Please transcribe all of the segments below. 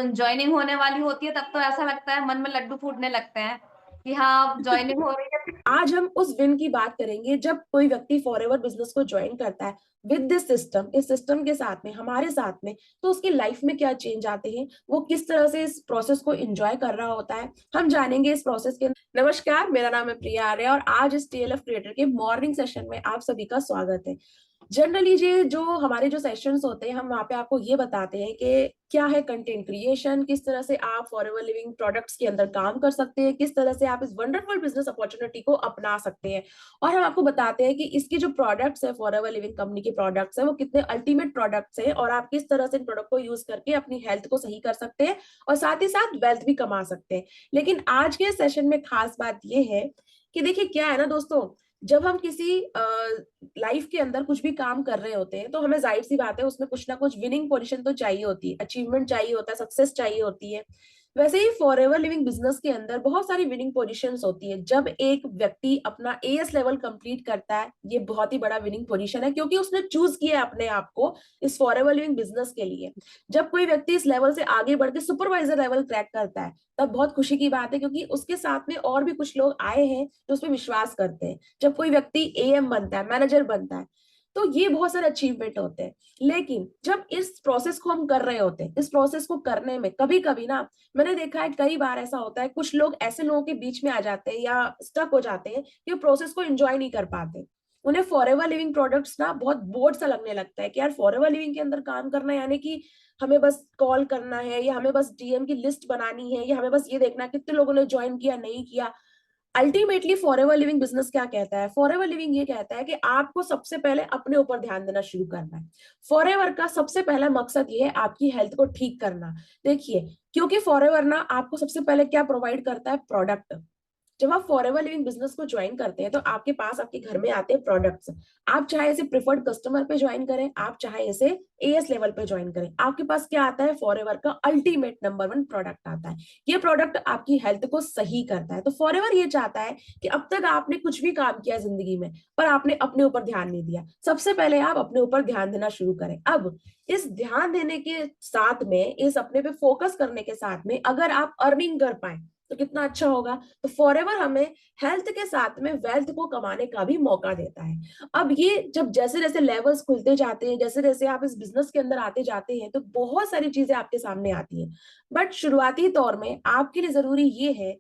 Joining होने वाली होती है तब तो ऐसा लगता है मन में लड्डू फूटने लगते हैं कि हाँ अब ज्वाइनिंग हो रही है। आज हम उस विन की बात करेंगे जब कोई व्यक्ति फॉरएवर बिजनेस को ज्वाइन करता है विद दिस सिस्टम, इस सिस्टम के साथ में, हमारे साथ में, तो उसकी लाइफ में क्या चेंज आते हैं, वो किस तरह से इस प्रोसेस को एंजॉय कर रहा होता है, हम जानेंगे इस प्रोसेस के। नमस्कार, मेरा नाम है प्रिया आर्य और आज इस टीएलएफ क्रिएटर के मॉर्निंग सेशन में आप सभी का स्वागत है। जनरली ये जो हमारे जो सेशंस होते हैं, हम वहाँ पे आपको ये बताते हैं कि क्या है कंटेंट क्रिएशन, किस तरह से आप फॉरएवर लिविंग प्रोडक्ट्स के अंदर काम कर सकते हैं, किस तरह से आप इस वंडरफुल बिजनेस अपॉर्चुनिटी को अपना सकते हैं। और हम आपको बताते हैं कि इसकी जो प्रोडक्ट्स है, फॉरएवर लिविंग कंपनी के प्रोडक्ट्स है, वो कितने अल्टीमेट प्रोडक्ट्स हैं और आप किस तरह से इन प्रोडक्ट को यूज करके अपनी हेल्थ को सही कर सकते हैं और साथ ही साथ वेल्थ भी कमा सकते हैं। लेकिन आज के सेशन में खास बात ये है कि देखिए क्या है ना दोस्तों, जब हम किसी लाइफ के अंदर कुछ भी काम कर रहे होते हैं तो हमें जाहिर सी बात है उसमें कुछ ना कुछ विनिंग पोजीशन तो चाहिए होती है, अचीवमेंट चाहिए होता है, सक्सेस चाहिए होती है। वैसे ही फॉरएवर लिविंग बिजनेस के अंदर बहुत सारी विनिंग पोजीशंस होती है। जब एक व्यक्ति अपना एएस लेवल कंप्लीट करता है, ये बहुत ही बड़ा विनिंग पोजीशन है क्योंकि उसने चूज किया है अपने आप को इस फॉरएवर लिविंग बिजनेस के लिए। जब कोई व्यक्ति इस लेवल से आगे बढ़ के सुपरवाइजर लेवल क्रैक करता है, तब बहुत खुशी की बात है क्योंकि उसके साथ में और भी कुछ लोग आए हैं जो उस पर विश्वास करते हैं। जब कोई व्यक्ति एएम बनता है, मैनेजर बनता है, तो ये बहुत सारे अचीवमेंट होते हैं। लेकिन जब इस प्रोसेस को हम कर रहे होते हैं, इस प्रोसेस को करने में कभी कभी ना, मैंने देखा है कई बार ऐसा होता है, कुछ लोग ऐसे लोगों के बीच में आ जाते हैं या स्टक हो जाते हैं कि वो प्रोसेस को एंजॉय नहीं कर पाते। उन्हें फॉरएवर लिविंग प्रोडक्ट्स ना बहुत बोझ सा लगने लगता है कि यार फॉरएवर लिविंग के अंदर काम करना यानी कि हमें बस कॉल करना है या हमें बस डीएम की लिस्ट बनानी है या हमें बस ये देखना है कितने लोगों ने ज्वाइन किया, नहीं किया। अल्टीमेटली फॉरएवर लिविंग बिजनेस क्या कहता है? फॉरएवर लिविंग ये कहता है कि आपको सबसे पहले अपने ऊपर ध्यान देना शुरू करना है। फॉरएवर का सबसे पहला मकसद ये है आपकी हेल्थ को ठीक करना। देखिए, क्योंकि फॉरएवर ना आपको सबसे पहले क्या प्रोवाइड करता है? प्रोडक्ट। जब आप फॉरएवर लिविंग बिजनेस को ज्वाइन करते हैं तो आपके पास आपके घर में आते हैं प्रोडक्ट्स। आप चाहे इसे प्रिफर्ड कस्टमर पे ज्वाइन करें, आप चाहे इसे एएस लेवल पे ज्वाइन करें, आपके पास क्या आता है? फॉरएवर का अल्टीमेट नंबर 1 प्रोडक्ट आता है। ये प्रोडक्ट आपकी हेल्थ को सही करता है। तो फॉरएवर ये चाहता है कि अब तक आपने कुछ भी काम किया जिंदगी में, पर आपने अपने ऊपर ध्यान नहीं दिया। सबसे पहले आप अपने ऊपर ध्यान देना शुरू करें। अब इस ध्यान देने के साथ में, इस अपने पे फोकस करने के साथ में, अगर आप अर्निंग कर पाए तो कितना अच्छा होगा। तो फॉरएवर हमें हेल्थ के साथ में वेल्थ को कमाने का भी मौका देता है। अब ये जब जैसे जैसे लेवल्स खुलते जाते हैं, जैसे जैसे आप इस बिजनेस के अंदर आते जाते हैं, तो बहुत सारी चीजें आपके सामने आती हैं। बट शुरुआती तौर में आपके लिए जरूरी ये है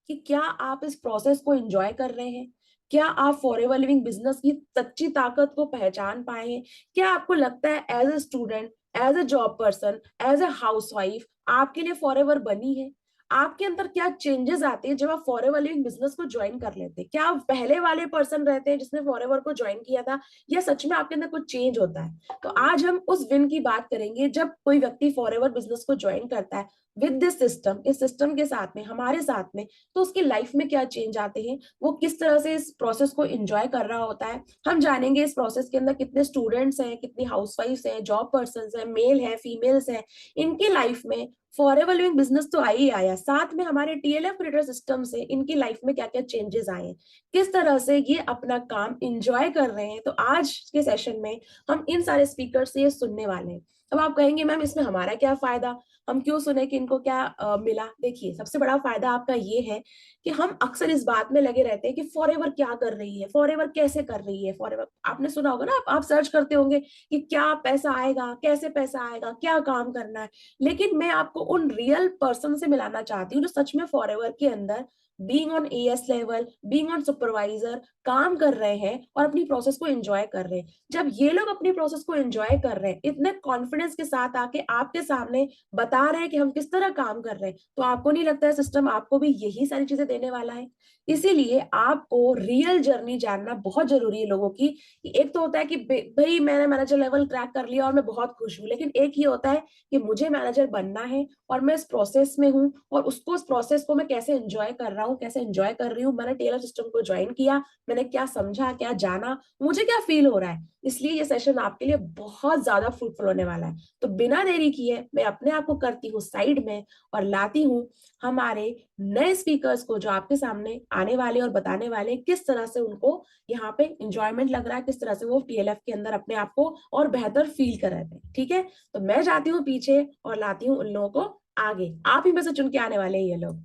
कि क्या आप इस प्रोसेस को एंजॉय कर रहे हैं? क्या आप फॉरएवर लिविंग बिजनेस की सच्ची ताकत को पहचान पाए हैं? क्या आपको लगता है as a student, as a job person, as a housewife आपके लिए फॉरएवर बनी है? आपके अंदर क्या चेंजेस आते हैं जब आप फॉरएवर लिविंग बिजनेस को ज्वाइन कर लेते हैं? क्या आप पहले वाले पर्सन रहते हैं जिसने फॉरएवर को ज्वाइन किया था, या सच में आपके अंदर कुछ चेंज होता है? तो आज हम उस विन की बात करेंगे जब कोई व्यक्ति फॉरएवर बिजनेस को ज्वाइन करता है विद दिस सिस्टम, इस सिस्टम के साथ में, हमारे साथ में, तो उसकी लाइफ में क्या चेंज आते हैं, वो किस तरह से इस प्रोसेस को एंजॉय कर रहा होता है। हम जानेंगे इस प्रोसेस के अंदर कितने स्टूडेंट्स हैं, कितनी हाउसवाइफ्स हैं, जॉब पर्सन हैं, मेल है, फीमेल्स हैं, इनकी लाइफ में फॉरएवर लिविंग बिजनेस तो आ ही आया, साथ में हमारे टीएलएफ क्रिएटर सिस्टम से इनकी लाइफ में क्या क्या चेंजेस आए हैं, किस तरह से ये अपना काम एंजॉय कर रहे हैं। तो आज के सेशन में हम इन सारे स्पीकर से ये सुनने वाले हैं। अब आप कहेंगे मैम इसमें हमारा क्या फायदा, हम क्यों सुने कि इनको क्या मिला? देखिए, सबसे बड़ा फायदा आपका ये है कि हम अक्सर इस बात में लगे रहते हैं कि फॉरएवर क्या कर रही है, फॉरएवर कैसे कर रही है। फॉरएवर आपने सुना होगा ना, आप सर्च करते होंगे कि क्या पैसा आएगा, कैसे पैसा आएगा, क्या काम करना है। लेकिन मैं आपको उन रियल पर्सन से मिलाना चाहती हूँ जो सच में फॉरएवर के अंदर being on as level, being on supervisor काम कर रहे हैं और अपनी प्रोसेस को एंजॉय कर रहे हैं। जब ये लोग अपनी प्रोसेस को एंजॉय कर रहे हैं, इतने कॉन्फिडेंस के साथ आके आपके सामने बता रहे हैं कि हम किस तरह काम कर रहे हैं, तो आपको नहीं लगता है सिस्टम आपको भी यही सारी चीजें देने वाला है? इसीलिए आपको रियल जर्नी जानना बहुत जरूरी है लोगों की। एक तो होता है कि भाई मैंने मैनेजर लेवल क्रैक कर लिया और मैं बहुत खुश हूँ, लेकिन एक ये होता है कि मुझे मैनेजर बनना है और मैं इस प्रोसेस में हूँ और उसको, इस प्रोसेस को मैं कैसे एंजॉय कर रहा हूँ, कैसे एंजॉय कर रही हूँ, मैंने टेलर सिस्टम को ज्वाइन किया, मैंने क्या समझा, क्या जाना, मुझे क्या फील हो रहा है। इसलिए ये सेशन आपके लिए बहुत ज्यादा फ्रूटफुल होने वाला है। तो बिना देरी किए मैं अपने आप को करती हूँ साइड में और लाती हूँ हमारे नए स्पीकर्स को जो आपके सामने आने वाले और बताने वाले किस तरह से उनको यहाँ पे इंजॉयमेंट लग रहा है, किस तरह से वो टीएलएफ के अंदर अपने आप को और बेहतर फील कर रहे थे। ठीक है, तो मैं जाती हूँ पीछे और लाती हूँ उन लोगों को आगे आप ही में से चुन के आने वाले हैं ये लोग,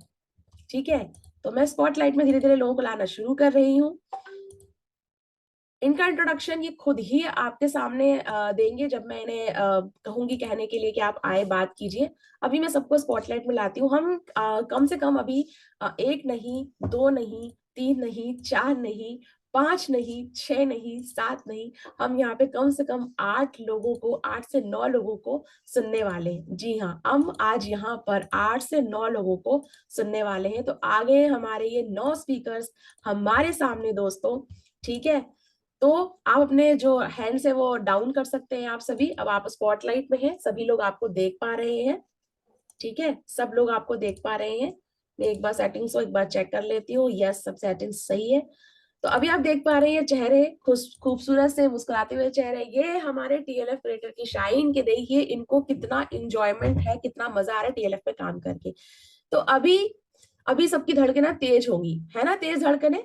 ठीक है। तो मैं स्पॉटलाइट में धीरे धीरे लोगों को लाना शुरू कर रही हूँ। इनका इंट्रोडक्शन ये खुद ही आपके सामने देंगे जब मैं इन्हें कहूंगी कहने के लिए कि आप आए बात कीजिए। अभी मैं सबको स्पॉटलाइट में लाती हूँ। हम कम से कम अभी एक नहीं, दो नहीं, तीन नहीं, चार नहीं, पांच नहीं, छह नहीं, सात नहीं, हम यहाँ पे कम से कम 8 लोगों को, 8 से 9 लोगों को सुनने वाले हैं। जी हाँ, हम आज यहाँ पर 8 से 9 लोगों को सुनने वाले हैं। तो आगे हमारे ये 9 स्पीकर्स हमारे सामने दोस्तों, ठीक है। तो आप अपने जो हैंड्स है वो डाउन कर सकते हैं आप सभी। अब आप स्पॉटलाइट में हैं, सभी लोग आपको देख पा रहे हैं, ठीक है, सब लोग आपको देख पा रहे हैं। मैं एक बार सेटिंग्स को एक बार चेक कर लेती हूँ। यस, सब सेटिंग्स सही है। तो अभी आप देख पा रहे हैं चेहरे, खूबसूरत से मुस्कुराते हुए चेहरे, ये हमारे टीएलएफ क्रिएटर की शाइन के। देखिए इनको कितना इंजॉयमेंट है, कितना मजा आ रहा है टीएलएफ पे काम करके। तो अभी अभी सबकी धड़कनें तेज होंगी, है ना, तेज धड़कनें,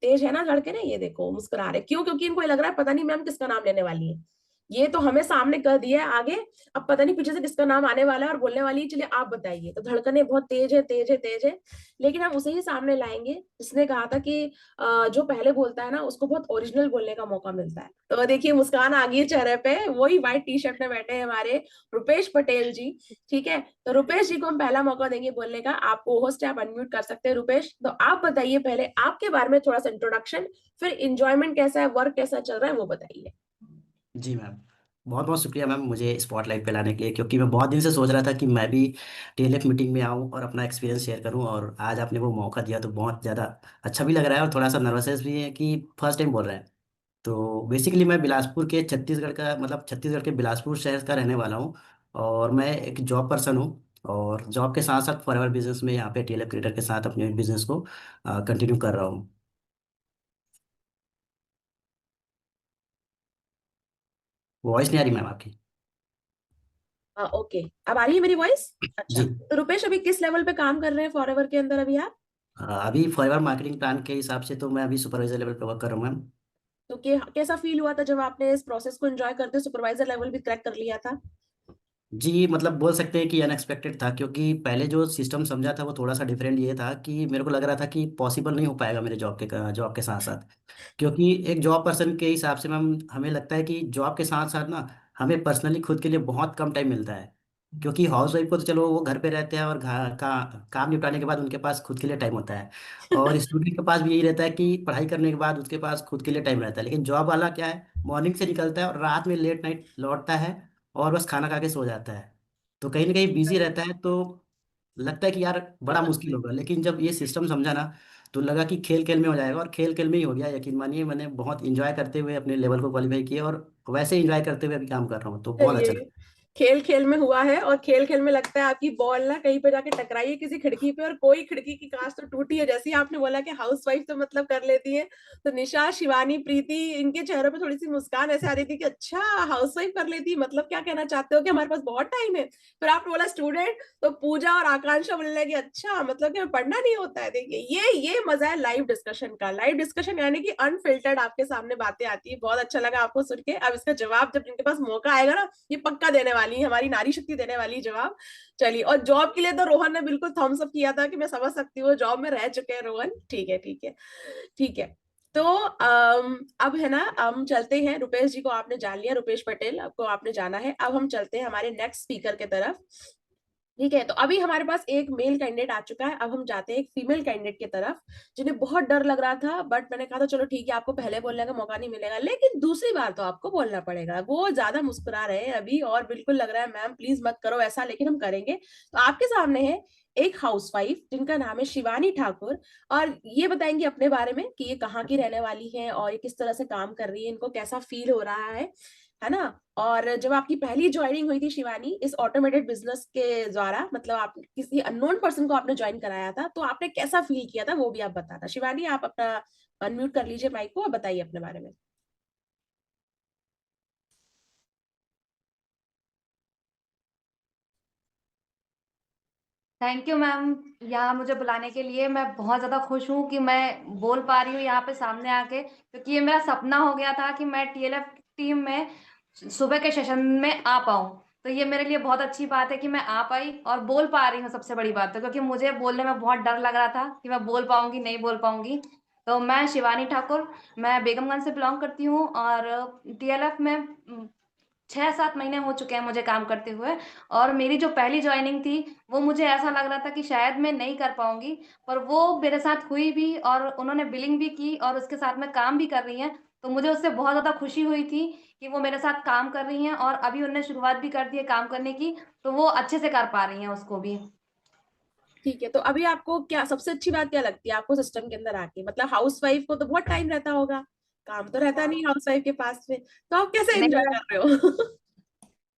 तेज है ना धड़कनें। ये देखो मुस्कुरा रहे, क्यों? क्योंकि इनको ये लग रहा है पता नहीं मैम किसका नाम लेने वाली है। ये तो हमें सामने कर दिया है आगे, अब पता नहीं पीछे से किसका नाम आने वाला है और बोलने वाली है। चलिए आप बताइए। तो धड़कनें बहुत तेज है, तेज है, तेज है, लेकिन हम उसे ही सामने लाएंगे जिसने कहा था कि जो पहले बोलता है ना उसको बहुत ओरिजिनल बोलने का मौका मिलता है। तो देखिए मुस्कान आ गई है चेहरे पे, वही व्हाइट टी शर्ट में बैठे हैं हमारे रुपेश पटेल जी, ठीक है। तो रुपेश जी को हम पहला मौका देंगे बोलने का। आपको होस्ट है, आप अनम्यूट कर सकते हैं रुपेश। तो आप बताइए पहले आपके बारे में थोड़ा सा इंट्रोडक्शन, फिर इंजॉयमेंट कैसा है, वर्क कैसा चल रहा है वो बताइए। जी मैम, बहुत बहुत शुक्रिया मैम मुझे स्पॉटलाइट पे लाने के लिए, क्योंकि मैं बहुत दिन से सोच रहा था कि मैं भी टीएलएफ मीटिंग में आऊं और अपना एक्सपीरियंस शेयर करूं, और आज आपने वो मौका दिया तो बहुत ज़्यादा अच्छा भी लग रहा है और थोड़ा सा नर्वसनेस भी है कि फर्स्ट टाइम बोल रहे हैं। तो बेसिकली मैं बिलासपुर के छत्तीसगढ़ का, मतलब छत्तीसगढ़ के बिलासपुर शहर का रहने वाला हूं, और मैं एक जॉब पर्सन हूं। और जॉब के साथ साथ फॉरएवर बिजनेस में यहाँ पे टीएलएफ क्रिएटर के साथ अपने बिजनेस को कंटिन्यू कर रहा हूँ। वॉइस नहीं आ रही मैम आपकी? ओके, अब आ रही है मेरी वॉइस? अच्छा, जी। तो रुपेश अभी किस लेवल पे काम कर रहे हैं फॉरएवर के अंदर अभी आप? अभी फॉरएवर मार्केटिंग प्लान के हिसाब से तो मैं अभी सुपरवाइजर लेवल पे वर्क कर रहा हूँ मैम। तो कैसा फील हुआ था जब आपने इस प्रोसेस को एंजॉय करते सुपरवाइजर लेवल भी क्रैक कर लिया था? जी, मतलब बोल सकते हैं कि अनएक्सपेक्टेड था, क्योंकि पहले जो सिस्टम समझा था वो थोड़ा सा डिफरेंट ये था कि मेरे को लग रहा था कि पॉसिबल नहीं हो पाएगा मेरे जॉब के साथ साथ। क्योंकि एक जॉब पर्सन के हिसाब से मैम हमें लगता है कि जॉब के साथ साथ ना हमें पर्सनली खुद के लिए बहुत कम टाइम मिलता है। क्योंकि हाउस वाइफ को तो चलो वो घर पे रहते हैं और काम निपटाने के बाद उनके पास खुद के लिए टाइम होता है, और स्टूडेंट के पास भी यही रहता है कि पढ़ाई करने के बाद उसके पास खुद के लिए टाइम रहता है। लेकिन जॉब वाला क्या है, मॉर्निंग से निकलता है और रात में लेट नाइट लौटता है और बस खाना खा के सो जाता है। तो कहीं ना कहीं बिजी रहता है, तो लगता है कि यार बड़ा मुश्किल होगा। लेकिन जब ये सिस्टम समझा ना तो लगा कि खेल खेल में हो जाएगा, और खेल खेल में ही हो गया। यकीन मानिए मैंने बहुत इंजॉय करते हुए अपने लेवल को क्वालिफाई किया, और वैसे इंजॉय करते हुए अभी काम कर रहा हूँ, तो बहुत अच्छा चलिए, खेल खेल में हुआ है, और खेल खेल में लगता है आपकी बॉल ना कहीं पे जाके टकराई है किसी खिड़की पे, और कोई खिड़की की कांच तो टूटी है। जैसे ही आपने बोला कि हाउसवाइफ तो मतलब कर लेती है, तो निशा, शिवानी, प्रीति, इनके चेहरों पे थोड़ी सी मुस्कान ऐसे आ रही थी कि अच्छा हाउसवाइफ कर लेती है, मतलब क्या कहना चाहते हो कि हमारे पास बहुत टाइम है। फिर आपने बोला स्टूडेंट, तो पूजा और आकांक्षा बोलने लगी अच्छा मतलब कि पढ़ना नहीं होता है। देखिए ये मजा है लाइव डिस्कशन का। लाइव डिस्कशन यानी कि अनफिल्टर्ड आपके सामने बातें आती है। बहुत अच्छा लगा आपको सुन के। अब इसका जवाब जब इनके पास मौका आएगा ना, ये पक्का देने वाली है, हमारी नारी शक्ति देने वाली है जवाब। चलिए, और जॉब के लिए तो रोहन ने बिल्कुल थम्स अप किया था कि मैं समझ सकती हूँ, जॉब में रह चुके हैं रोहन। ठीक है, ठीक है, ठीक है। तो अब है ना, हम चलते हैं। रुपेश जी को आपने जान लिया, रुपेश पटेल आपको आपने जाना है। अब हम चलते हैं हमारे नेक्स्ट स्पीकर की तरफ, ठीक है। तो अभी हमारे पास एक मेल कैंडिडेट आ चुका है, अब हम जाते हैं एक फीमेल कैंडिडेट की तरफ, जिन्हें बहुत डर लग रहा था। बट मैंने कहा था चलो ठीक है, आपको पहले बोलने का मौका नहीं मिलेगा, लेकिन दूसरी बार तो आपको बोलना पड़ेगा। वो ज्यादा मुस्कुरा रहे हैं अभी, और बिल्कुल लग रहा है मैम प्लीज मत करो ऐसा, लेकिन हम करेंगे। तो आपके सामने है एक हाउसवाइफ जिनका नाम है शिवानी ठाकुर, और ये बताएंगी अपने बारे में कि ये कहाँ की रहने वाली है और ये किस तरह से काम कर रही है, इनको कैसा फील हो रहा है ना। और जब आपकी पहली ज्वाइनिंग हुई थी शिवानी इस ऑटोमेटेड बिजनेस के द्वारा, मतलब आप किसी अननोन पर्सन को आपने ज्वाइन कराया था, तो आपने कैसा फील किया था वो भी आप बताना। शिवानी, आप अपना अनम्यूट कर लीजिए माइक को और बताइए अपने बारे में। थैंक यू मैम, यहाँ मुझे बुलाने के लिए। मैं बहुत ज़्यादा खुश हूँ कि मैं बोल पा रही हूँ यहाँ पे सामने आके, क्योंकि ये मेरा सपना हो गया था कि मैं टीएलएफ टीम में सुबह के सेशन में आ पाऊँ। तो ये मेरे लिए बहुत अच्छी बात है कि मैं आ पाई और बोल पा रही हूँ, सबसे बड़ी बात है, क्योंकि मुझे बोलने में बहुत डर लग रहा था कि मैं बोल पाऊँगी, नहीं बोल पाऊँगी। तो मैं शिवानी ठाकुर, मैं बेगमगंज से बिलॉन्ग करती हूँ और टीएलएफ में 6-7 महीने हो चुके हैं मुझे काम करते हुए। और मेरी जो पहली जॉइनिंग थी, वो मुझे ऐसा लग रहा था कि शायद मैं नहीं कर पाऊँगी, पर वो मेरे साथ हुई भी और उन्होंने बिलिंग भी की और उसके साथ में काम भी कर रही हैं। तो मुझे उससे बहुत ज़्यादा खुशी हुई थी कि वो मेरे साथ काम कर रही हैं और अभी उन्होंने शुरुआत भी कर दी है काम करने की, तो वो अच्छे से कर पा रही हैं उसको भी। ठीक है, तो अभी आपको क्या सबसे अच्छी बात क्या लगती है आपको सिस्टम के अंदर आके? मतलब हाउसवाइफ को तो बहुत टाइम रहता होगा, काम तो रहता नहीं हाउसवाइफ के पास में, तो आप कैसे नहीं, एंजॉय कर रहे हो?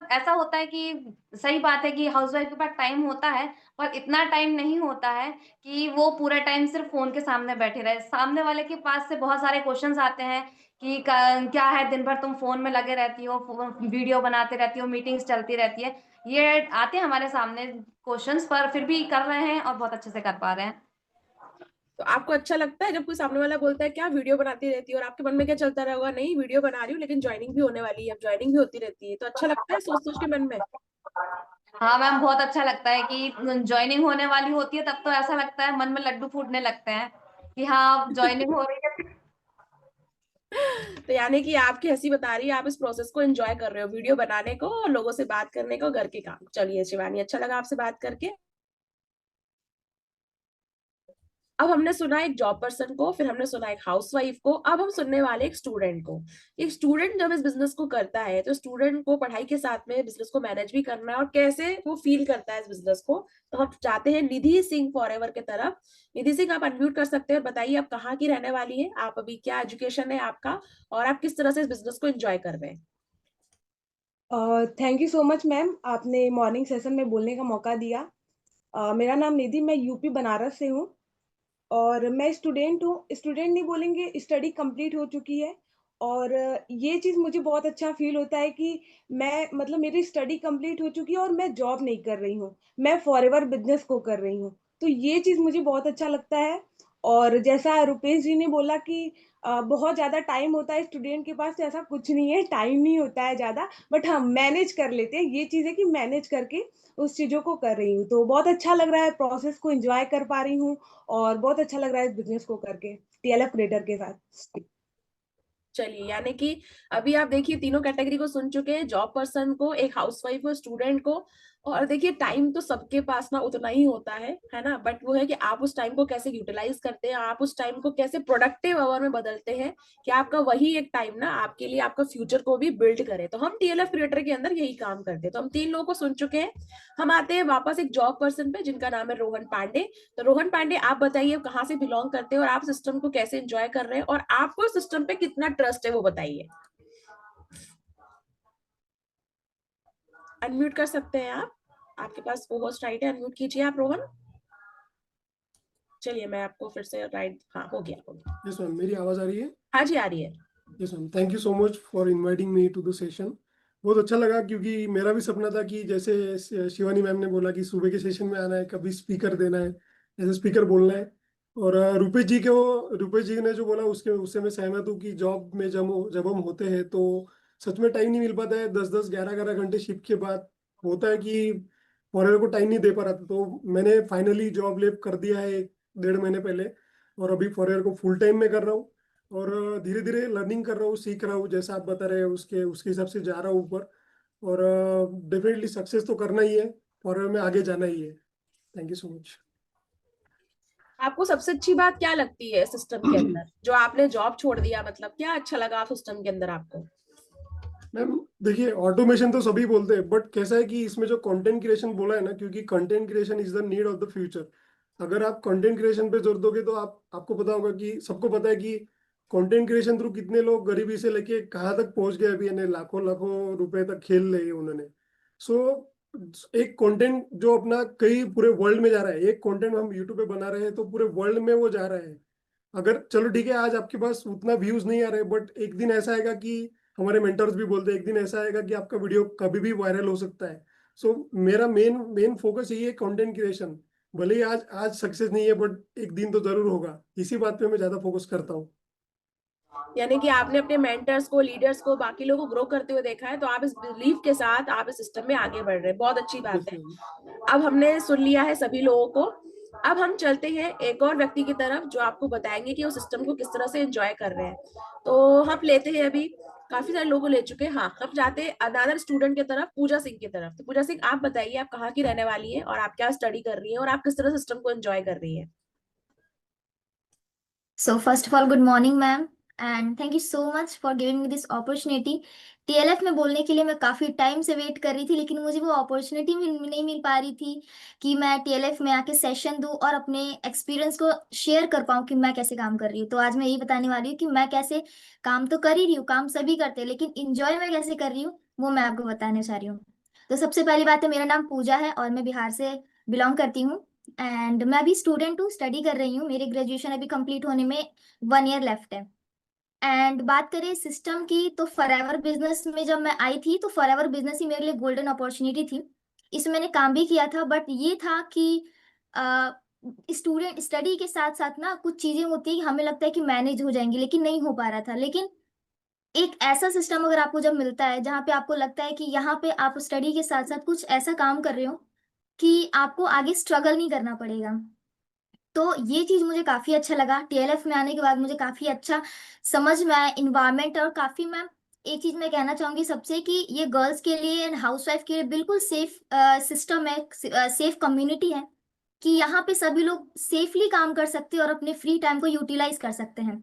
ऐसा होता है कि सही बात है कि हाउसवाइफ के पास टाइम होता है, पर इतना टाइम नहीं होता है कि वो पूरा टाइम सिर्फ़ फ़ोन के सामने बैठे रहे। सामने वाले के पास से बहुत सारे क्वेश्चन्स आते हैं कि क क्या है दिन भर तुम फ़ोन में लगे रहती हो, वीडियो बनाते रहती हो, मीटिंग्स चलती रहती है। ये आते हैं हमारे सामने क्वेश्चन्स, पर फिर भी कर रहे हैं और बहुत अच्छे से कर पा रहे हैं। तो आपको अच्छा लगता है जब कोई सामने वाला बोलता है क्या वीडियो बनाती रहती है, और आपके मन में क्या चलता रहा होगा, नहीं वीडियो बना रही हूँ लेकिन ज्वाइनिंग भी होने वाली है, अब ज्वाइनिंग भी होती रहती है, तो अच्छा लगता है सोच सोच के मन में? हाँ मैम, बहुत अच्छा लगता है कि जॉइनिंग होने वाली होती है, तब तो ऐसा लगता है मन में लड्डू फूटने लगते हैं कि हाँ, अब जॉइनिंग हो रही है। तो यानी कि आपकी हंसी बता रही है आप इस प्रोसेस को एंजॉय कर रहे हो, वीडियो बनाने को और लोगों से बात करने को, घर के काम। चलिए शिवानी, अच्छा लगा आपसे बात करके। अब हमने सुना एक जॉब पर्सन को, फिर हमने सुना एक हाउसवाइफ को, अब हम सुनने वाले एक स्टूडेंट को। एक स्टूडेंट जब इस बिजनेस को करता है तो स्टूडेंट को पढ़ाई के साथ में बिजनेस को मैनेज भी करना है और कैसे वो फील करता है इस बिजनेस को। तो हम चाहते हैं निधि सिंह फॉरएवर के तरफ। निधि सिंह, आप अनम्यूट कर सकते हैं और बताइए आप कहाँ की रहने वाली है, आप अभी क्या एजुकेशन है आपका, और आप किस तरह से इस बिजनेस को एंजॉय कर रहे हैं? Thank you so much ma'am, आपने मॉर्निंग सेशन में बोलने का मौका दिया। मेरा नाम निधि, मैं यूपी बनारस से हूँ और मैं स्टूडेंट हूँ। स्टूडेंट नहीं बोलेंगे, स्टडी कंप्लीट हो चुकी है। और ये चीज़ मुझे बहुत अच्छा फील होता है कि मैं मतलब मेरी स्टडी कंप्लीट हो चुकी है और मैं जॉब नहीं कर रही हूँ, मैं फॉरएवर बिजनेस को कर रही हूँ। तो ये चीज़ मुझे बहुत अच्छा लगता है। और जैसा रुपेश जी ने बोला कि बहुत ज़्यादा टाइम होता है स्टूडेंट के पास, तो ऐसा कुछ नहीं है, टाइम नहीं होता है ज़्यादा, बट हाँ मैनेज कर लेते हैं। ये चीज़ है कि मैनेज करके उस चीज़ों को कर रही हूँ, तो बहुत अच्छा लग रहा है, प्रोसेस को एंजॉय कर पा रही हूँ और बहुत अच्छा लग रहा है इस बिज़नेस को करके, टीएलएफ क्रिएटर के साथ। चलिए, यानी कि अभी आप देखिए तीनों कैटेगरी को सुन चुके हैं, जॉब पर्सन को, एक हाउसवाइफ को, स्टूडेंट को। और देखिए टाइम तो सबके पास ना उतना ही होता है ना, बट वो है कि आप उस टाइम को कैसे यूटिलाइज करते हैं, आप उस टाइम को कैसे प्रोडक्टिव आवर में बदलते हैं कि आपका वही एक टाइम ना आपके लिए आपका फ्यूचर को भी बिल्ड करे। तो हम टीएलएफ क्रिएटर के अंदर यही काम करते हैं। तो हम तीन लोगों को सुन चुके हैं, हम आते हैं वापस एक जॉब पर्सन पे जिनका नाम है रोहन पांडे। तो रोहन पांडे, आप बताइए कहाँ से बिलोंग करते हैं और आप सिस्टम को कैसे एंजॉय कर रहे हैं और आपको सिस्टम पे कितना ट्रस्ट है वो बताइए। अनम्यूट कर सकते हैं आप, आपके पास को होस्ट राइट है, अनम्यूट कीजिए आप रोहन। चलिए मैं आपको फिर से राइट, हाँ हो गया हो गया। यस मैम, मेरी आवाज आ रही है? हाँ जी आ रही है। Yes ma'am, thank you so much for inviting me to the session. बहुत अच्छा लगा क्योंकि मेरा भी सपना था कि जैसे शिवानी मैम ने बोला कि सुबह के सेशन में आना है, कभी स्पीकर देना है, ऐसे स्पीकर बोलना है। और रूपेश जी ने जो बोला उससे मैं सहमत हूँ कि जॉब में जब हम होते हैं तो सच में टाइम नहीं मिल पाता है। 10-10 11-11 घंटे शिफ्ट के बाद होता है कि फॉरएवर को टाइम नहीं दे पा रहा था। तो मैंने फाइनली जॉब लेव कर दिया है 1.5 महीने पहले, और अभी फॉरएवर को फुल टाइम में कर रहा हूँ। और धीरे धीरे लर्निंग कर रहा हूँ, सीख रहा हूँ, जैसा आप बता रहे हैं उसके हिसाब से जा रहा हूँ ऊपर। और डेफिनेटली सक्सेस तो करना ही है, फॉरएवर में आगे जाना ही है। Thank you so much. आपको सबसे अच्छी बात क्या लगती है सिस्टम के अंदर, जो आपने जॉब छोड़ दिया, मतलब क्या अच्छा लगा सिस्टम के अंदर आपको? मैम देखिए, ऑटोमेशन तो सभी बोलते हैं, बट कैसा है कि इसमें जो कंटेंट क्रिएशन बोला है ना, क्योंकि content creation is the need of the future. अगर आप कंटेंट क्रिएशन पे जोर दोगे तो आपको पता होगा कि सबको पता है कि कंटेंट क्रिएशन थ्रू कितने लोग गरीबी से लेके कहाँ तक पहुंच गए अभी, यानी लाखों लाखों रुपए तक खेल लिए उन्होंने। सो एक कंटेंट जो अपना कई पूरे वर्ल्ड में जा रहा है, एक कंटेंट हम यूट्यूब पे बना रहे हैं तो पूरे वर्ल्ड में वो जा रहा है। अगर चलो ठीक है, आज आपके पास उतना व्यूज नहीं आ रहे, बट एक दिन ऐसा आएगा कि हमारे मेंटर्स भी बोलते हैं एक दिन ऐसा आएगा कि आपका वीडियो कभी भी वायरल हो सकता है। सो मेरा मेन मेन फोकस यही है, कंटेंट क्रिएशन। भले ही आज आज सक्सेस नहीं है, बट एक दिन तो जरूर होगा। इसी बात पे मैं ज्यादा फोकस करता हूँ। यानी कि आपने अपने मेंटर्स को, लीडर्स को, बाकी लोगों को ग्रो करते हुए देखा है, तो आप इस बिलीफ के साथ आप इस सिस्टम में आगे बढ़ रहे हैं। बहुत अच्छी बात है। अब हमने सुन लिया है सभी लोगों को। अब हम चलते हैं एक और व्यक्ति की तरफ जो आपको बताएंगे कि वो सिस्टम को किस तरह से एंजॉय कर रहे हैं। तो हम लेते हैं, अभी काफी सारे लोगों को ले चुके हैं। हाँ, हम जाते हैं अनदर स्टूडेंट की तरफ, पूजा सिंह की तरफ। तो पूजा सिंह, आप बताइए आप कहाँ की रहने वाली है और आप क्या स्टडी कर रही है और आप किस तरह सिस्टम को एंजॉय कर रही है। So first of all, good morning, ma'am, and thank you so much for giving me this opportunity. TLF में बोलने के लिए मैं काफ़ी टाइम से वेट कर रही थी, लेकिन मुझे वो अपॉर्चुनिटी नहीं मिल पा रही थी कि मैं TLF में आके सेशन दूं और अपने एक्सपीरियंस को शेयर कर पाऊं कि मैं कैसे काम कर रही हूँ। तो आज मैं यही बताने वाली हूँ कि मैं कैसे काम तो कर ही रही हूँ, काम सभी करते हैं, लेकिन इंजॉय मैं कैसे कर रही हूँ वो मैं आपको बताने चाह रही हूँ। तो सबसे पहली बात है, मेरा नाम पूजा है और मैं बिहार से बिलोंग करती हूँ। एंड मैं अभी स्टूडेंट हूँ, स्टडी कर रही हूँ। मेरी ग्रेजुएशन अभी कंप्लीट होने में 1 ईयर लेफ्ट है। एंड बात करें सिस्टम की, तो फॉरएवर बिजनेस में जब मैं आई थी तो फॉरएवर बिजनेस ही मेरे लिए गोल्डन अपॉर्चुनिटी थी। इसमें मैंने काम भी किया था, बट ये था कि स्टूडेंट स्टडी के साथ साथ ना कुछ चीजें होती है कि हमें लगता है कि मैनेज हो जाएंगी, लेकिन नहीं हो पा रहा था। लेकिन एक ऐसा सिस्टम अगर आपको जब मिलता है जहाँ पे आपको लगता है कि यहाँ पे आप स्टडी के साथ साथ कुछ ऐसा काम कर रहे हो कि आपको आगे स्ट्रगल नहीं करना पड़ेगा, तो ये चीज मुझे काफी अच्छा लगा। TLF में आने के बाद मुझे काफी अच्छा समझ में आया इन्वायरमेंट। और काफी, मैं एक चीज मैं कहना चाहूंगी सबसे कि ये गर्ल्स के लिए एंड हाउसवाइफ के लिए बिल्कुल सेफ सिस्टम है, सेफ कम्युनिटी है कि यहाँ पे सभी लोग सेफली काम कर सकते हैं और अपने फ्री टाइम को यूटिलाइज कर सकते हैं।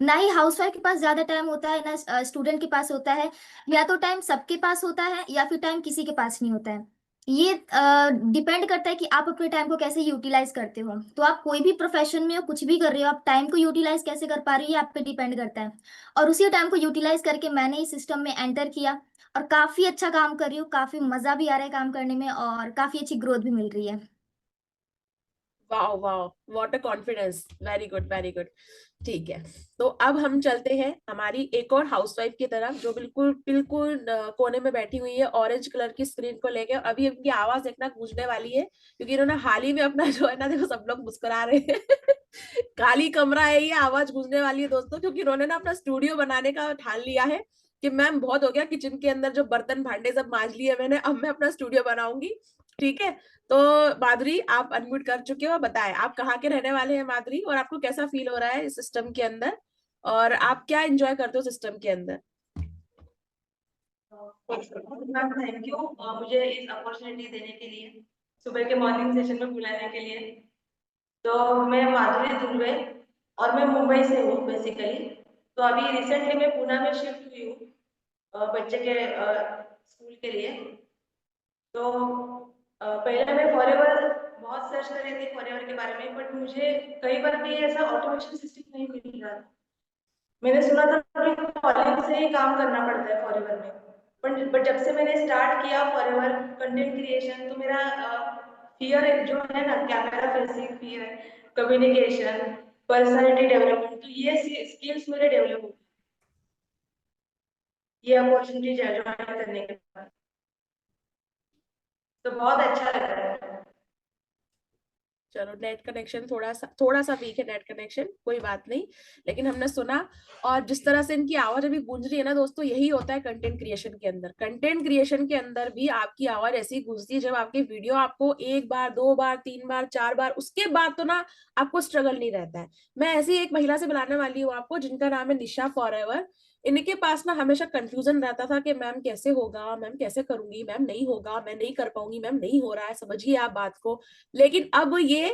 ना ही हाउसवाइफ के पास ज्यादा टाइम होता है, ना स्टूडेंट के पास होता है। या तो टाइम सबके पास होता है या फिर टाइम किसी के पास नहीं होता है। ये डिपेंड करता है कि आप अपने टाइम को कैसे यूटिलाइज करते हो। तो आप कोई भी प्रोफेशन में हो, कुछ भी कर रहे हो, आप टाइम को यूटिलाइज कैसे कर पा रहे हो ये आप पे डिपेंड करता है। और उसी टाइम को यूटिलाइज करके मैंने इस सिस्टम में एंटर किया और काफी अच्छा काम कर रही हूँ, काफी मजा भी आ रहा है काम करने में और काफी अच्छी ग्रोथ भी मिल रही है। वाह वाह, what a confidence, very good very good. ठीक है, तो अब हम चलते हैं हमारी एक और हाउसवाइफ की तरफ जो बिल्कुल बिल्कुल कोने में बैठी हुई है ऑरेंज कलर की स्क्रीन को लेके। अभी इनकी आवाज देखना गूंजने वाली है क्योंकि इन्होंने हाल ही में अपना जो है ना, देखो सब लोग मुस्कुरा रहे हैं खाली कमरा है, ये आवाज गूंजने वाली है दोस्तों, क्योंकि इन्होंने ना अपना स्टूडियो बनाने का ठान लिया है कि मैम बहुत हो गया किचन के अंदर, जो बर्तन भांडे सब मांज लिए मैंने, अब मैं अपना स्टूडियो बनाऊंगी। ठीक है, तो माधुरी आप अनम्यूट कर चुके हो, बताएं आप कहाँ के रहने वाले हैं माधुरी, और आपको कैसा फील हो रहा है इस सिस्टम के अंदर, और आप क्या एंजॉय करते हो सिस्टम के अंदर। मैम थैंक यू मुझे इस अपॉर्चुनिटी देने के लिए, सुबह के मॉर्निंग सेशन में बुलाने के लिए। तो मैं माधुरी धुर्वे और मैं मुंबई से हूँ बेसिकली। तो अभी रिसेंटली मैं पुणे में शिफ्ट हुई हूँ बच्चे के स्कूल के लिए। तो पहले मैं फॉरएवर बहुत सर्च कर रही थी फॉरएवर के बारे में, बट मुझे कई बार भी ऐसा ऑटोमेशन सिस्टम नहीं मिल रहा। मैंने सुना था कि कॉलिंग से ही काम करना पड़ता है फॉरएवर में, बट जब से मैंने स्टार्ट किया फॉरएवर कंटेंट क्रिएशन, तो मेरा फियर जो है ना, camera facing fear, communication, personality development, तो ये स्किल्स मेरे डेवलप हो गए ये अपॉर्चुनिटी ज्वाइन करने के बाद। तो बहुत अच्छा लग रहा है। चलो, नेट कनेक्शन थोड़ा सा वीक है, नेट कनेक्शन, कोई बात नहीं, लेकिन हमने सुना। और जिस तरह से इनकी आवाज अभी गूंज रही है ना दोस्तों, यही होता है कंटेंट क्रिएशन के अंदर। कंटेंट क्रिएशन के अंदर भी आपकी आवाज ऐसी गूंजती है जब आपकी वीडियो आपको 1 बार 2 बार 3 बार 4 बार, उसके बाद तो ना आपको स्ट्रगल नहीं रहता है। मैं ऐसी एक महिला से बुलाने वाली हूँ आपको, जिनका नाम है निशा फॉरएवर। इनके पास ना हमेशा कंफ्यूजन रहता था कि मैम कैसे होगा, मैम कैसे करूंगी, मैम नहीं होगा, मैं नहीं कर पाऊंगी, मैम नहीं हो रहा है, समझिए आप बात को। लेकिन अब ये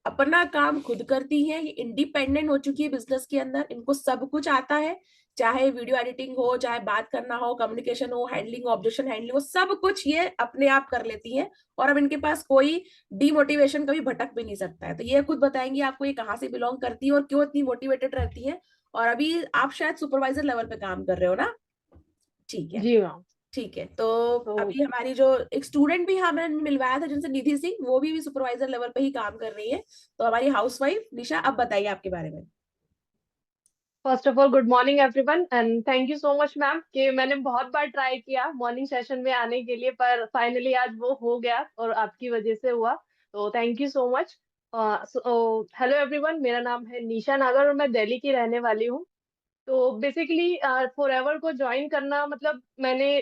अपना काम खुद करती है, ये इंडिपेंडेंट हो चुकी है बिजनेस के अंदर, इनको सब कुछ आता है, चाहे वीडियो एडिटिंग हो, चाहे बात करना हो, कम्युनिकेशन हो, हैंडलिंग, ऑब्जेक्शन हैंडलिंग हो, सब कुछ ये अपने आप कर लेती है। और अब इनके पास कोई डीमोटिवेशन कभी भटक भी नहीं सकता है। तो ये खुद बताएंगी आपको ये कहाँ से बिलोंग करती है और क्यों इतनी मोटिवेटेड रहती है। और अभी आप शायद सुपरवाइजर लेवल पे काम कर रहे हो ना। ठीक है जी मैम। ठीक है, तो तो अभी हमारी जो एक स्टूडेंट भी हमें मिलवाया था जिनसे, निधि सिंह, वो भी सुपरवाइजर लेवल पे ही काम कर रही है। तो हमारी हाउसवाइफ निशा, अब बताइए आपके बारे में। First of all good morning everyone and thank you so much ma'am कि मैंने बहुत बार ट्राई किया मॉर्निंग सेशन में आने के लिए, पर फाइनली आज वो हो गया और आपकी वजह से हुआ, तो thank you so much. Hello everyone, मेरा नाम है निशा नागर और मैं दिल्ली की रहने वाली हूँ। तो बेसिकली फॉरएवर को ज्वाइन करना मतलब मैंने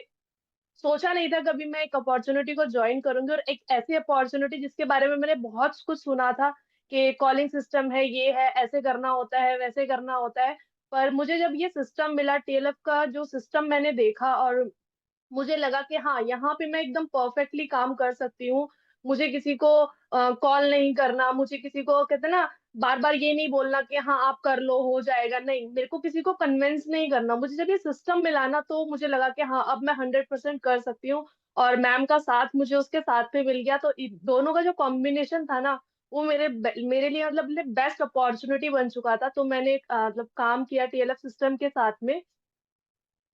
सोचा नहीं था कभी मैं एक अपॉर्चुनिटी को ज्वाइन करूंगी, और एक ऐसी अपॉर्चुनिटी जिसके बारे में मैंने बहुत कुछ सुना था कि कॉलिंग सिस्टम है, ये है, ऐसे करना होता है, वैसे करना होता है। पर मुझे जब ये सिस्टम मिला, टीएलएफ का जो सिस्टम मैंने देखा, और मुझे लगा कि हाँ, यहाँ पे मैं एकदम परफेक्टली काम कर सकती हूँ। मुझे किसी को कॉल नहीं करना, मुझे किसी को कहते हैं ना, बार बार ये नहीं बोलना कि हाँ आप कर लो, हो जाएगा, नहीं, मेरे को किसी को कन्विंस नहीं करना। मुझे जब ये सिस्टम मिला ना, तो मुझे लगा कि हाँ, अब मैं 100% कर सकती हूँ। और मैम का साथ मुझे उसके साथ पे मिल गया, तो दोनों का जो कॉम्बिनेशन था ना, वो मेरे लिए मतलब बेस्ट अपॉर्चुनिटी बन चुका था। तो मैंने मतलब काम किया टीएलएफ सिस्टम के साथ में।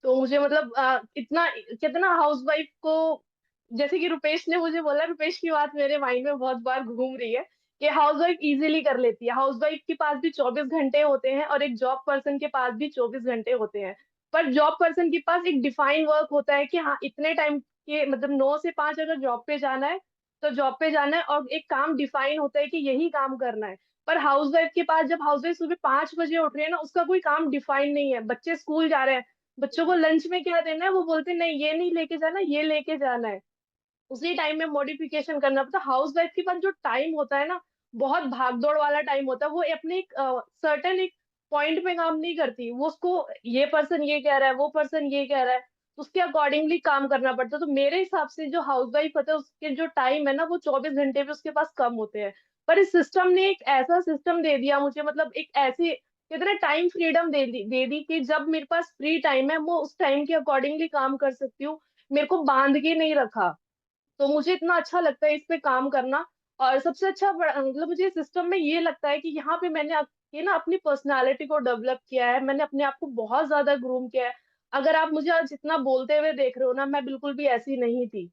तो मुझे मतलब इतना कितना हाउसवाइफ को, जैसे कि रुपेश ने मुझे बोला, रुपेश की बात मेरे माइंड में बहुत बार घूम रही है कि हाउसवाइफ इजीली कर लेती है। हाउसवाइफ के पास भी 24 घंटे होते हैं और एक जॉब पर्सन के पास भी 24 घंटे होते हैं। पर जॉब पर्सन के पास एक डिफाइन वर्क होता है कि हाँ, इतने टाइम के मतलब 9 से 5 अगर जॉब पे जाना है तो जॉब पे जाना है, और एक काम डिफाइन होता है कि यही काम करना है। पर हाउसवाइफ के पास, जब हाउसवाइफ सुबह 5 बजे उठ रही है ना, उसका कोई काम डिफाइन नहीं है। बच्चे स्कूल जा रहे हैं, बच्चों को लंच में क्या देना है, वो बोलते हैं, नहीं ये नहीं लेके जाना, ये लेके जाना है। उसी टाइम में मॉडिफिकेशन करना पड़ता है। हाउस वाइफ के पास जो टाइम होता है ना, बहुत भागदौड़ वाला टाइम होता है। वो अपने एक सर्टेन एक पॉइंट पे काम नहीं करती। वो उसको ये पर्सन ये कह रहा है, वो पर्सन ये कह रहा है, उसके अकॉर्डिंगली काम करना पड़ता है। तो मेरे हिसाब से जो हाउस वाइफ होता है, उसके जो टाइम है ना, वो 24 घंटे पे उसके पास कम होते हैं। पर इस सिस्टम ने एक ऐसा सिस्टम दे दिया मुझे, मतलब एक ऐसी कितने टाइम फ्रीडम दे दी कि जब मेरे पास फ्री टाइम है, वो उस टाइम के अकॉर्डिंगली काम कर सकती हूँ। मेरे को बांध के नहीं रखा। तो मुझे इतना अच्छा लगता है इस पे काम करना। और सबसे अच्छा मतलब मुझे सिस्टम में ये लगता है कि यहाँ पे मैंने ये ना अपनी पर्सनालिटी को डेवलप किया है, मैंने अपने आप को बहुत ज्यादा ग्रूम किया है। अगर आप मुझे आज इतना बोलते हुए देख रहे हो ना, मैं बिल्कुल भी ऐसी नहीं थी।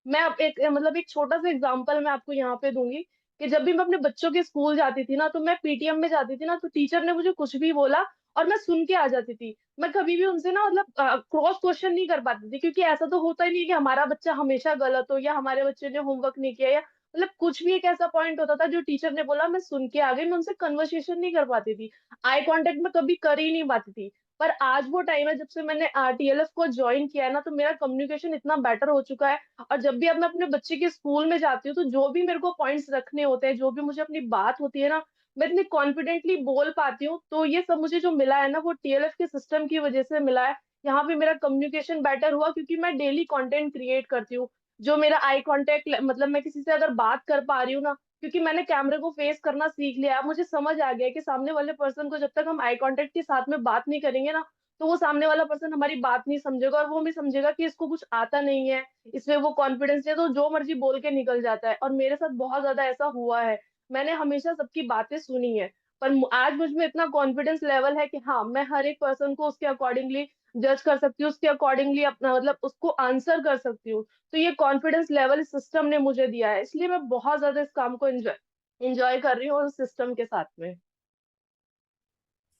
मैं अब एक मतलब एक छोटा सा एग्जांपल मैं आपको यहाँ पे दूंगी कि जब भी मैं अपने बच्चों के स्कूल जाती थी ना, तो मैं पीटीएम में जाती थी ना, तो टीचर ने मुझे कुछ भी बोला और मैं सुन के आ जाती थी। मैं कभी भी उनसे ना मतलब क्रॉस क्वेश्चन नहीं कर पाती थी, क्योंकि ऐसा तो होता ही नहीं कि हमारा बच्चा हमेशा गलत हो या हमारे बच्चे ने होमवर्क नहीं किया, या मतलब कुछ भी एक ऐसा पॉइंट होता था जो टीचर ने बोला मैं सुन के आ गई, मैं उनसे कन्वर्सेशन नहीं कर पाती थी। आई कांटेक्ट में कभी कर ही नहीं पाती थी। पर आज वो टाइम है, जब से मैंने टीएलएफ को ज्वाइन किया है ना, तो मेरा कम्युनिकेशन इतना बेटर हो चुका है। और जब भी अब मैं अपने बच्चे के स्कूल में जाती हूँ, तो जो भी मेरे को पॉइंट्स रखने होते हैं, जो भी मुझे अपनी बात होती है ना, मैं इतनी कॉन्फिडेंटली बोल पाती हूँ। तो ये सब मुझे जो मिला है ना, वो टीएलएफ के सिस्टम की वजह से मिला है। यहाँ पे मेरा कम्युनिकेशन बेटर हुआ क्योंकि मैं डेली कंटेंट क्रिएट करती हूँ। जो मेरा आई कांटेक्ट, मतलब मैं किसी से अगर बात कर पा रही हूँ ना, क्योंकि मैंने कैमरे को फेस करना सीख लिया है, मुझे समझ आ गया है कि सामने वाले पर्सन को जब तक हम आई कांटेक्ट के साथ में बात नहीं करेंगे ना, तो वो सामने वाला पर्सन हमारी बात नहीं समझेगा, और वो भी समझेगा कि इसको कुछ आता नहीं है, इसमें वो कॉन्फिडेंस है, तो जो मर्जी बोल के निकल जाता है। और मेरे साथ बहुत ज्यादा ऐसा हुआ है। मैंने हमेशा सबकी बातें सुनी है, पर आज मुझ में इतना कॉन्फिडेंस लेवल है कि हाँ, मैं हर एक पर्सन को उसके अकॉर्डिंगली जज कर सकती हूँ, उसके अकॉर्डिंगली अपना मतलब उसको आंसर कर सकती हूँ। तो ये कॉन्फिडेंस लेवल इस सिस्टम ने मुझे दिया है, इसलिए मैं बहुत ज्यादा इस काम को एंजॉय एंजॉय कर रही हूँ, और सिस्टम के साथ में।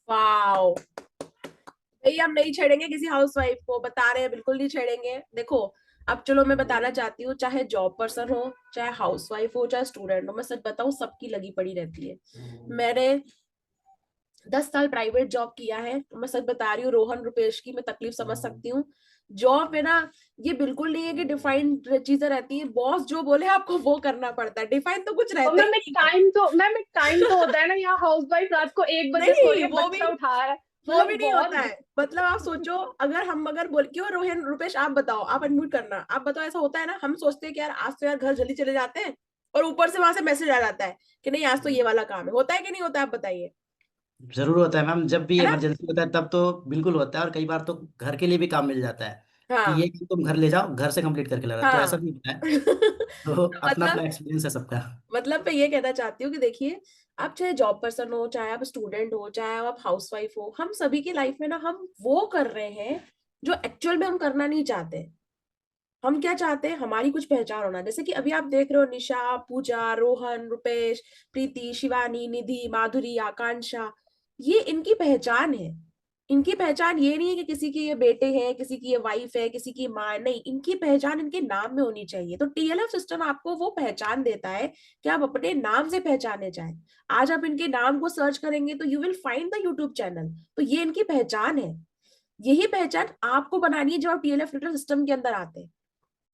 वाओ, भाई हम नहीं छेड़ेंगे किसी हाउसवाइफ को, बता रहे हैं, बिल्कुल नहीं छेड़ेंगे। देखो, अब चलो मैं बताना चाहती हूँ, चाहे जॉब पर्सन हो, चाहे हाउसवाइफ हो, चाहे स्टूडेंट हो, मैं सच बताऊं, सबकी लगी पड़ी रहती है। मैंने 10 साल प्राइवेट जॉब किया है, तो मैं सच बता रही हूँ, रोहन रुपेश की मैं तकलीफ समझ सकती हूँ। जॉब में ना, ये बिल्कुल नहीं है कि डिफाइंड चीजें रहती है, बॉस जो बोले आपको वो करना पड़ता है, डिफाइन तो कुछ और रहता ही मैम एक टाइम तो होता है ना, यहाँ हाउस वाइफ रात को 1 बजे सो रही नहीं, है, बच्चा उठा है, वो भी मतलब नहीं बहुत। होता है। मतलब आप सोचो, अगर बोल, क्यों रोहन रुपेश आप बताओ, आप अनम्यूट करना, आप बताओ, ऐसा होता है ना, हम सोचते हैं कि यार आज तो यार घर जल्दी चले जाते हैं, और ऊपर से वहां से मैसेज आ जाता है कि नहीं आज तो ये वाला काम है, होता है कि नहीं होता है, आप बताइए। जरूर होता है मैम, जब भी है ना? इमरजेंसी होता है तब तो बिल्कुल होता है, और कई बार तो घर के लिए भी काम मिल जाता है कि हाँ ये काम तुम घर ले जाओ, घर से कंप्लीट करके लगा, तो ऐसा हाँ। भी होता है। तो तो अपना अपना एक्सपीरियंस है सबका। मतलब मैं ये कहना चाहती हूँ कि देखिए, आप चाहे जॉब पर्सन हो, चाहे आप स्टूडेंट हो, चाहे आप हाउसवाइफ हो, हम सभी की लाइफ में ना, हम वो कर रहे हैं जो एक्चुअल में हम करना नहीं चाहते। हम क्या चाहते हैं, हमारी कुछ पहचान होना। जैसे कि अभी आप देख रहे हो, निशा, पूजा, रोहन, रुपेश, प्रीति, शिवानी, निधि, माधुरी, आकांक्षा, ये इनकी पहचान है। इनकी पहचान ये नहीं है कि किसी की ये बेटे हैं, किसी की ये वाइफ है, किसी की माँ, नहीं, इनकी पहचान इनके नाम में होनी चाहिए। तो टीएलएफ सिस्टम आपको वो पहचान देता है कि आप अपने नाम से पहचाने जाए। आज आप इनके नाम को सर्च करेंगे तो you will find the YouTube channel, तो ये इनकी पहचान है। यही पहचान आपको बनानी है जब आप टीएलएफ सिस्टम के अंदर आते हैं।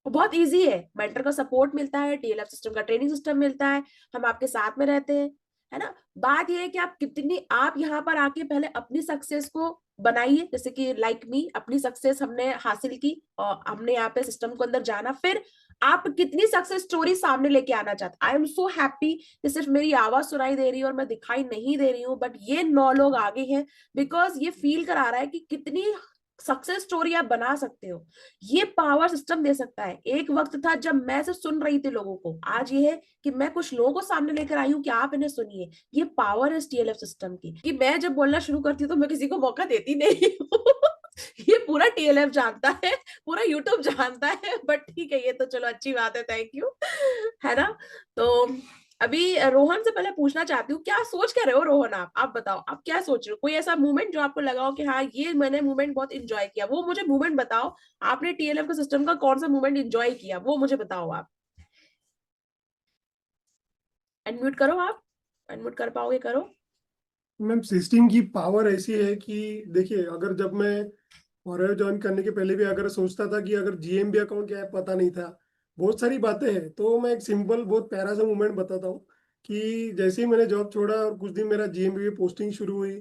वो बहुत इजी है, मेंटर का सपोर्ट मिलता है, टीएलएफ सिस्टम का ट्रेनिंग सिस्टम मिलता है, हम आपके साथ में रहते हैं, है ना। बात ये है कि आप यहाँ पर आके पहले अपनी सक्सेस को बनाइए, जैसे कि लाइक मी, अपनी सक्सेस हमने हासिल की और हमने यहाँ पे सिस्टम को अंदर जाना, फिर आप कितनी सक्सेस स्टोरी सामने लेके आना चाहते। आई एम सो हैप्पी कि सिर्फ मेरी आवाज सुनाई दे रही है और मैं दिखाई नहीं दे रही हूँ, बट ये 9 लोग आगे हैं, बिकॉज ये फील करा रहा है कि कितनी सक्सेस स्टोरी आप बना सकते हो। ये पावर सिस्टम दे सकता है। एक वक्त था जब मैं सिर्फ सुन रही थी लोगों को, आज ये है कि मैं कुछ लोगों को सामने लेकर आई हूँ कि आप इन्हें सुनिए। ये पावर है इस टीएलएफ सिस्टम की, कि मैं जब बोलना शुरू करती हूँ तो मैं किसी को मौका देती नहीं हूँ। ये पूरा टीएलएफ जानता है, पूरा यूट्यूब जानता है, बट ठीक है, ये तो चलो अच्छी बात है, थैंक यू, है ना। तो अभी रोहन से पहले पूछना चाहती हूँ, क्या सोच क्या रहे हो रोहन, आप बताओ, आप क्या सोच रहे हो? कोई ऐसा मोमेंट जो आपको लगा हो कि हाँ ये मैंने मोमेंट बहुत इंजॉय किया, वो मुझे मोमेंट बताओ। आपने टीएलएफ का सिस्टम का कौन सा मोमेंट इंजॉय किया, वो मुझे बताओ। आप अनम्यूट करो, आप अनम्यूट कर पाओगे, करो। मैम सिस्टम की पावर ऐसी है कि देखिए, अगर जब मैं फॉरएवर ज्वाइन करने के पहले भी अगर सोचता था कि अगर जीएमबी अकाउंट क्या है पता नहीं था, बहुत सारी बातें हैं, तो मैं एक सिंपल बहुत प्यारा सा मूवमेंट बताता हूँ कि जैसे ही मैंने जॉब छोड़ा और कुछ दिन मेरा जीएमबी में पोस्टिंग शुरू हुई,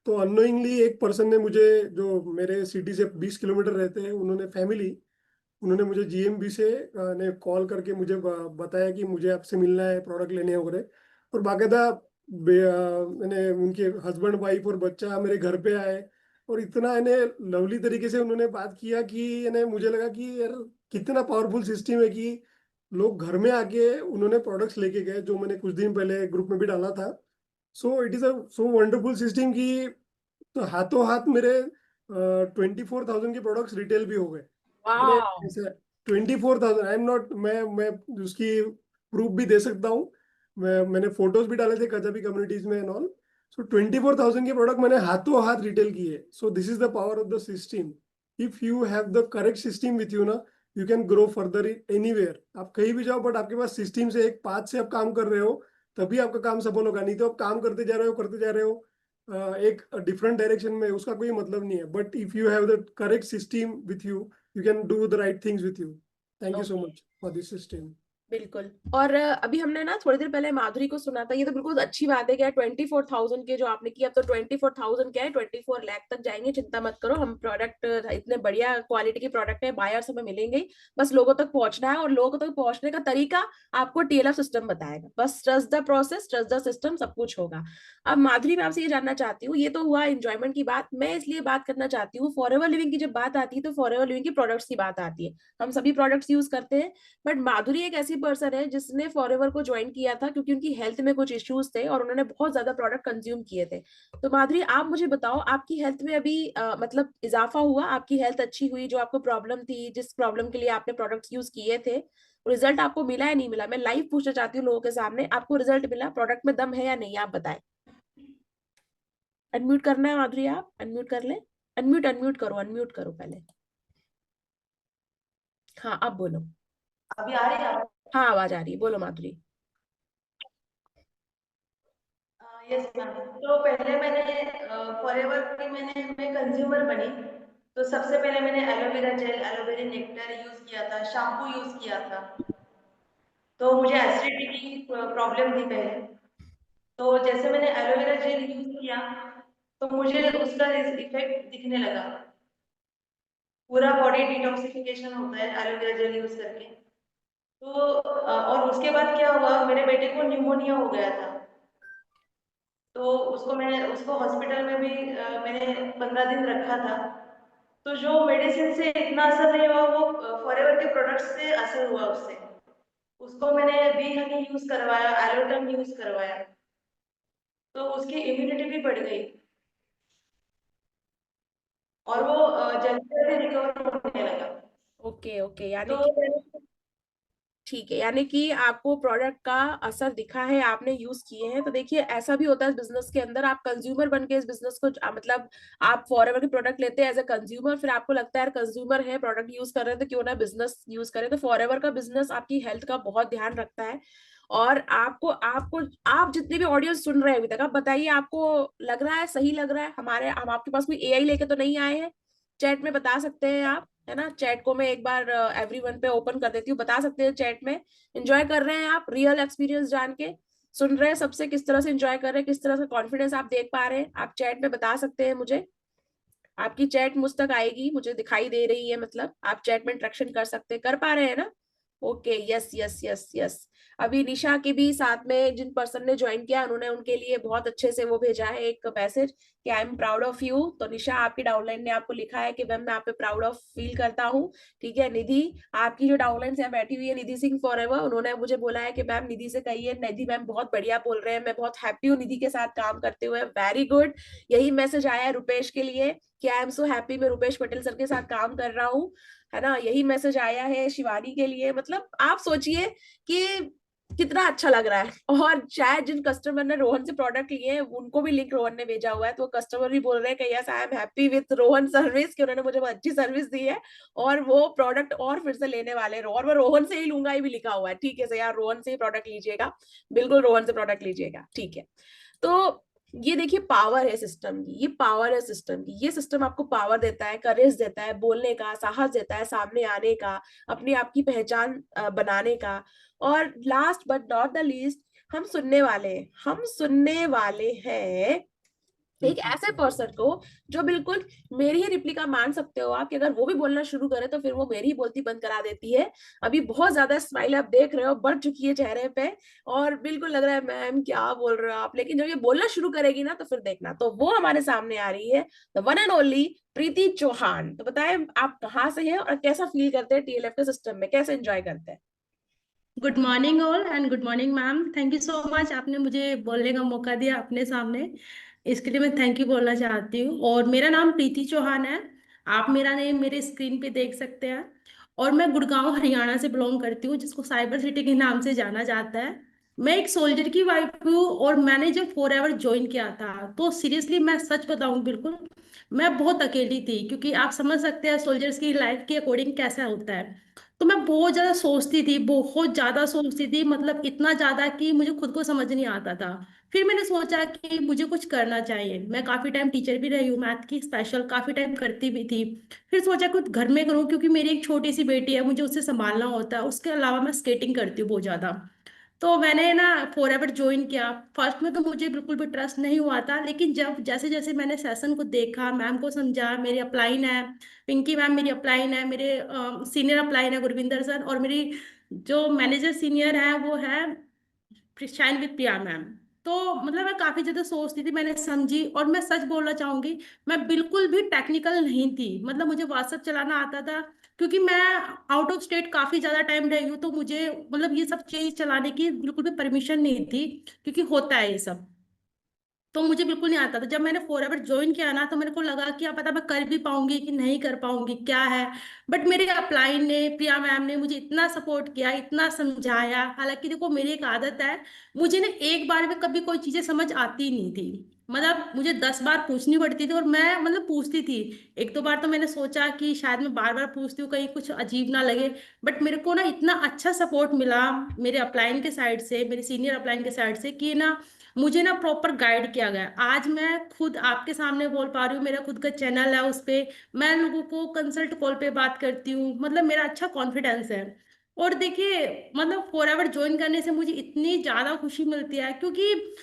तो अननोइंगली एक पर्सन ने मुझे, जो मेरे सिटी से 20 किलोमीटर रहते हैं, उन्होंने मुझे जीएमबी से ने कॉल करके मुझे बताया कि मुझे आपसे मिलना है, प्रोडक्ट लेने वगैरह। और बाकायदा मैंने उनके हस्बैंड वाइफ और बच्चा मेरे घर पे आए, और इतना इन्हें लवली तरीके से उन्होंने बात किया कि इन्हें मुझे लगा कि यार कितना पावरफुल सिस्टम है कि लोग घर में आके उन्होंने प्रोडक्ट्स लेके गए, जो मैंने कुछ दिन पहले ग्रुप में भी डाला था। So it is a so wonderful system कि तो हाथों हाथ मेरे 24,000 के प्रोडक्ट्स रिटेल भी हो गए। मैंने वाह, ऐसा 24,000, आई एम नॉट, मैं उसकी प्रूफ भी दे सकता हूँ। मैंने फोटोज भी डाले थे कजाबी कम्युनिटीज में एंड ऑल। सो 24,000 के प्रोडक्ट मैंने हाथों हाथ रिटेल किए। So this is the power of the system. If you have the correct system with you ना, you can grow further anywhere. आप कहीं भी जाओ, बट आपके पास सिस्टम से एक पाथ से आप काम कर रहे हो, तभी आपका काम सफल होगा। नहीं तो आप काम करते जा रहे हो एक डिफरेंट डायरेक्शन में, उसका कोई मतलब नहीं है। But if you have the correct system with you, you can do the right things with you. Thank you so okay, much for this system. बिल्कुल। और अभी हमने ना थोड़ी देर पहले माधुरी को सुना था, ये तो बिल्कुल अच्छी बात है। क्या 24,000 के जो आपने किया, अब तो 24,000 क्या है, 24 लाख तक जाएंगे, चिंता मत करो। हम प्रोडक्ट इतने बढ़िया क्वालिटी के प्रोडक्ट है, बायर्स हमें मिलेंगे ही। बस लोगों तक पहुंचना है, और लोगों तक पहुंचने का तरीका आपको टीएलएफ सिस्टम बताएगा। बस trust the process, trust the system, सब कुछ होगा। अब माधुरी, मैं आपसे ये जानना चाहती हूँ, ये तो हुआ एंजॉयमेंट की बात, मैं इसलिए बात करना चाहती हूँ, फॉरएवर लिविंग की जब बात आती है तो फॉरएवर लिविंग की प्रोडक्ट्स की बात आती है। हम सभी प्रोडक्ट्स यूज करते हैं, बट माधुरी एक ऐसी पर्सन है जिसने फॉरएवर को ज्वाइन किया था क्योंकि उनकी हेल्थ में कुछ इश्यूज थे और उन्होंने बहुत ज्यादा प्रोडक्ट कंज्यूम किए थे। तो माधुरी, आप मुझे बताओ, आपकी हेल्थ में अभी मतलब इजाफा हुआ, आपकी हेल्थ अच्छी हुई? जो आपको प्रॉब्लम थी, जिस प्रॉब्लम के लिए आपने प्रोडक्ट्स यूज किए थे, रिजल्ट आपको मिला या नहीं मिला? मैं लाइव पूछना चाहती हूँ लोगों के सामने, आपको रिजल्ट मिला? प्रोडक्ट में दम है या नहीं, आप बताएं। अनम्यूट करना है माधुरी, आप अनम्यूट कर ले। अनम्यूट करो, अनम्यूट करो पहले। हाँ, अब बोलो। अभी आ रही है? हाँ, आवाज आ रही है, बोलो माधुरी। Yes ma'am. तो पहले मैंने फॉरएवर की मैं कंज्यूमर बनी। तो सबसे पहले मैंने aloe vera gel, aloe vera nectar use किया था, शैम्पू यूज किया था। तो मुझे एसिडिटी की प्रॉब्लम थी पहले। तो जैसे मैंने एलोवेरा जेल यूज किया, तो मुझे उसका इफेक्ट दिखने लगा। पूरा बॉडी डिटॉक्सिफिकेशन होता है एलोवेरा जेल यूज करके। तो और उसके बाद क्या हुआ, मेरे बेटे को न्यूमोनिया हो गया था। तो उसको हॉस्पिटल में भी मैंने 15 दिन रखा था। तो जो मेडिसिन से इतना असर नहीं हुआ, वो फॉरएवर के प्रोडक्ट्स से असर हुआ उससे। उसको मैंने बी हनी यूज करवाया, एलोटम यूज करवाया, तो उसकी इम्यूनिटी भी बढ़ गई और वो जल्दी जल्दी रिकवर होने लगा। ओके ओके, यानी तो कि ठीक है, यानी कि आपको प्रोडक्ट का असर दिखा है, आपने यूज किए हैं। तो देखिए ऐसा भी होता है बिजनेस के अंदर, आप कंज्यूमर बन के इस बिजनेस को मतलब आप फॉरएवर के प्रोडक्ट लेते हैं एज अ कंज्यूमर, फिर आपको लगता है यार कंज्यूमर है, प्रोडक्ट यूज कर रहे हैं तो क्यों ना बिजनेस यूज करें। तो फॉरएवर का बिजनेस आपकी हेल्थ का बहुत ध्यान रखता है। और आपको आपको आप जितने भी ऑडियंस सुन रहे हैं अभी तक, आप बताइए आपको लग रहा है, सही लग रहा है? हम आपके पास कोई एआई लेके तो नहीं आए हैं? चैट में बता सकते हैं आप, है ना? चैट को मैं एक बार एवरीवन पे ओपन कर देती हूँ, बता सकते हैं चैट में। एंजॉय कर रहे हैं आप? रियल एक्सपीरियंस जान के सुन रहे हैं सबसे, किस तरह से एंजॉय कर रहे हैं, किस तरह से कॉन्फिडेंस आप देख पा रहे हैं? आप चैट में बता सकते हैं मुझे। आपकी चैट मुझ तक आएगी, मुझे दिखाई दे रही है, मतलब आप चैट में इंटरेक्शन कर सकते हैं, कर पा रहे हैं ना? Okay, yes yes yes yes. अभी निशा के भी साथ में जिन पर्सन ने ज्वाइन किया, उन्होंने उनके लिए बहुत अच्छे से वो भेजा है एक मैसेज कि I am proud of you. तो निशा, आपकी डाउनलाइन ने आपको लिखा है कि मैम मैं आप पे प्राउड ऑफ फील करता हूँ। ठीक है। निधि, आपकी जो डाउनलाइन से बैठी हुई है, निधि सिंह फॉरएवर, उन्होंने मुझे बोला है कि मैम निधि से कहिए, निधि मैम बहुत बढ़िया बोल रहे हैं, मैं बहुत हैप्पी हूँ निधि के साथ काम करते हुए। Very good. यही मैसेज आया है रुपेश के लिए कि आई एम सो हैप्पी, मैं रुपेश पटेल सर के साथ काम कर रहा हूँ, है ना? यही मैसेज आया है शिवानी के लिए। मतलब आप सोचिए कि कितना अच्छा लग रहा है। और शायद जिन कस्टमर ने रोहन से प्रोडक्ट लिए हैं, उनको भी लिंक रोहन ने भेजा हुआ है, तो कस्टमर भी बोल रहे हैं कि yes I am happy with Rohan service, कि उन्होंने मुझे बहुत अच्छी सर्विस दी है और वो प्रोडक्ट और फिर से लेने वाले हैं। और मैं रोहन से ही लूंगा, ये भी लिखा हुआ है। ठीक है सर, यार रोहन से ही प्रोडक्ट लीजिएगा, बिल्कुल रोहन से प्रोडक्ट लीजिएगा। ठीक है। तो ये देखिए पावर है सिस्टम की, ये पावर है सिस्टम की। ये सिस्टम आपको पावर देता है, करेज देता है, बोलने का साहस देता है, सामने आने का, अपने आप की पहचान बनाने का। और last but not the least, हम सुनने वाले हैं एक ऐसे पर्सन को जो बिल्कुल मेरी ही रिप्लिका, मान सकते हो आप कि अगर वो भी बोलना शुरू करे तो फिर वो मेरी ही बोलती बंद करा देती है। अभी बहुत ज्यादा स्माइल आप देख रहे हो, बढ़ चुकी है चेहरे पे, और बिल्कुल लग रहा है मैम क्या बोल रहे हो आप, लेकिन जब ये बोलना शुरू करेगी ना तो फिर देखना। तो वो हमारे सामने आ रही है, द वन एंड ओनली प्रीति चौहान। तो बताएं आप कहाँ से हैं और कैसा फील करते हैं टीएलएफ के सिस्टम में, कैसे एंजॉय करते हैं? Good morning all and good morning ma'am, thank you so much, आपने मुझे बोलने का मौका दिया अपने सामने, इसके लिए मैं थैंक यू बोलना चाहती हूँ। और मेरा नाम प्रीति चौहान है, आप मेरा नेम मेरे स्क्रीन पे देख सकते हैं। और मैं गुड़गांव हरियाणा से बिलोंग करती हूँ, जिसको साइबर सिटी के नाम से जाना जाता है। मैं एक सोल्जर की वाइफ हूँ और मैंने जब फॉरएवर ज्वाइन किया था तो सीरियसली मैं सच बताऊँ, बिल्कुल मैं बहुत अकेली थी, क्योंकि आप समझ सकते हैं सोल्जर्स की लाइफ के अकॉर्डिंग कैसा होता है। तो मैं बहुत ज्यादा सोचती थी, बहुत ज्यादा सोचती थी, मतलब इतना ज्यादा कि मुझे खुद को समझ नहीं आता था। फिर मैंने सोचा कि मुझे कुछ करना चाहिए। मैं काफी टाइम टीचर भी रही हूँ, मैथ की स्पेशल काफी टाइम करती भी थी। फिर सोचा कुछ घर में करूँ, क्योंकि मेरी एक छोटी सी बेटी है, मुझे उसे संभालना होता है। उसके अलावा मैं स्केटिंग करती हूँ बहुत ज्यादा। तो मैंने ना फॉरएवर ज्वाइन किया। फर्स्ट में तो मुझे बिल्कुल भी ट्रस्ट नहीं हुआ था, लेकिन जब जैसे जैसे मैंने सेशन को देखा, मैम को समझा, मेरी अपलाइन है पिंकी मैम, मेरी अपलाइन है, मेरे सीनियर अपलाइन है गुरविंदर सर, और मेरी जो मैनेजर सीनियर है वो है शाइन विद प्रिया मैम। तो मतलब मैं काफी ज्यादा सोचती थी, मैंने समझी। और मैं सच बोलना चाहूंगी, मैं बिल्कुल भी टेक्निकल नहीं थी, मतलब मुझे व्हाट्सएप चलाना आता था, क्योंकि मैं आउट ऑफ स्टेट काफी ज्यादा टाइम रही हूँ, तो मुझे मतलब ये सब चीज चलाने की बिल्कुल भी परमिशन नहीं थी, क्योंकि होता है ये सब, तो मुझे बिल्कुल नहीं आता था। जब मैंने फॉरएवर ज्वाइन किया ना, तो मेरे को लगा कि अब पता मैं कर भी पाऊंगी कि नहीं कर पाऊंगी, क्या है। बट मेरे अपलाइन ने, प्रिया मैम ने मुझे इतना सपोर्ट किया, इतना समझाया। हालांकि देखो मेरी एक आदत है, मुझे ना एक बार में कभी कोई चीजें समझ आती नहीं थी, मतलब मुझे 10 बार पूछनी पड़ती थी। और मैं मतलब पूछती थी, एक दो बार तो मैंने सोचा कि शायद मैं बार बार पूछती हूँ कहीं कुछ अजीब ना लगे। बट मेरे को ना इतना अच्छा सपोर्ट मिला मेरे अपलाइन के साइड से, मेरे सीनियर अपलाइन के साइड से, कि ना मुझे ना प्रॉपर गाइड किया गया। आज मैं खुद आपके सामने बोल पा रही हूँ, मेरा खुद का चैनल है, उस पे मैं लोगों को कंसल्ट कॉल पे बात करती हूँ, मतलब मेरा अच्छा कॉन्फिडेंस है। और देखिए मतलब फॉरएवर ज्वाइन करने से मुझे इतनी ज्यादा खुशी मिलती है, क्योंकि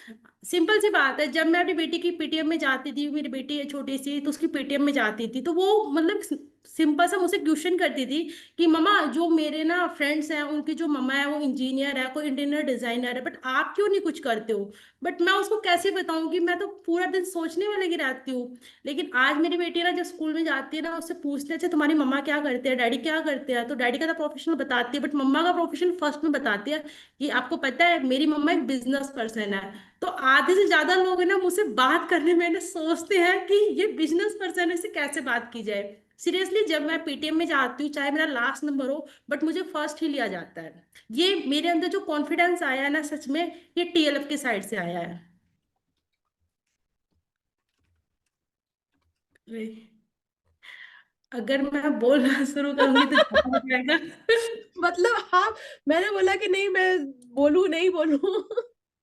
सिंपल सी बात है, जब मैं अपनी बेटी की पीटीएम में जाती थी, मेरी बेटी है छोटी सी, तो उसकी पीटीएम में जाती थी, तो वो मतलब सिंपल सा मुझसे क्वेश्चन करती थी कि मम्मा, जो मेरे ना फ्रेंड्स हैं उनकी जो मम्मा है वो इंजीनियर है, कोई इंटीरियर डिजाइनर है, बट आप क्यों नहीं कुछ करते हो। बट मैं उसको कैसे बताऊं कि मैं तो पूरा दिन सोचने वाले की रहती हूँ। लेकिन आज मेरी बेटी ना जब स्कूल में जाती है ना, उससे पूछते हैं तुम्हारी मम्मा क्या करते हैं, डैडी क्या करते हैं, तो डैडी का तो प्रोफेशनल बताती है, बट मम्मा का प्रोफेशन फर्स्ट में बताती है कि आपको पता है मेरी मम्मा एक बिजनेस पर्सन है। तो आधे से ज्यादा लोग है ना मुझसे बात करने में ना सोचते हैं कि ये बिजनेस पर्सन है, इससे कैसे बात की जाए। सीरियसली जब मैं पीटीएम में जाती हूँ, चाहे मेरा लास्ट नंबर हो, बट मुझे फर्स्ट ही लिया जाता है। ये मेरे अंदर जो कॉन्फिडेंस आया है ना, सच में ये टीएलएफ की साइड से आया है। अरे, अगर मैं बोलना शुरू करूंगी तो ज्यादा हो जाएगा। मतलब हाँ, मैंने बोला कि नहीं मैं बोलूं नहीं बोलूं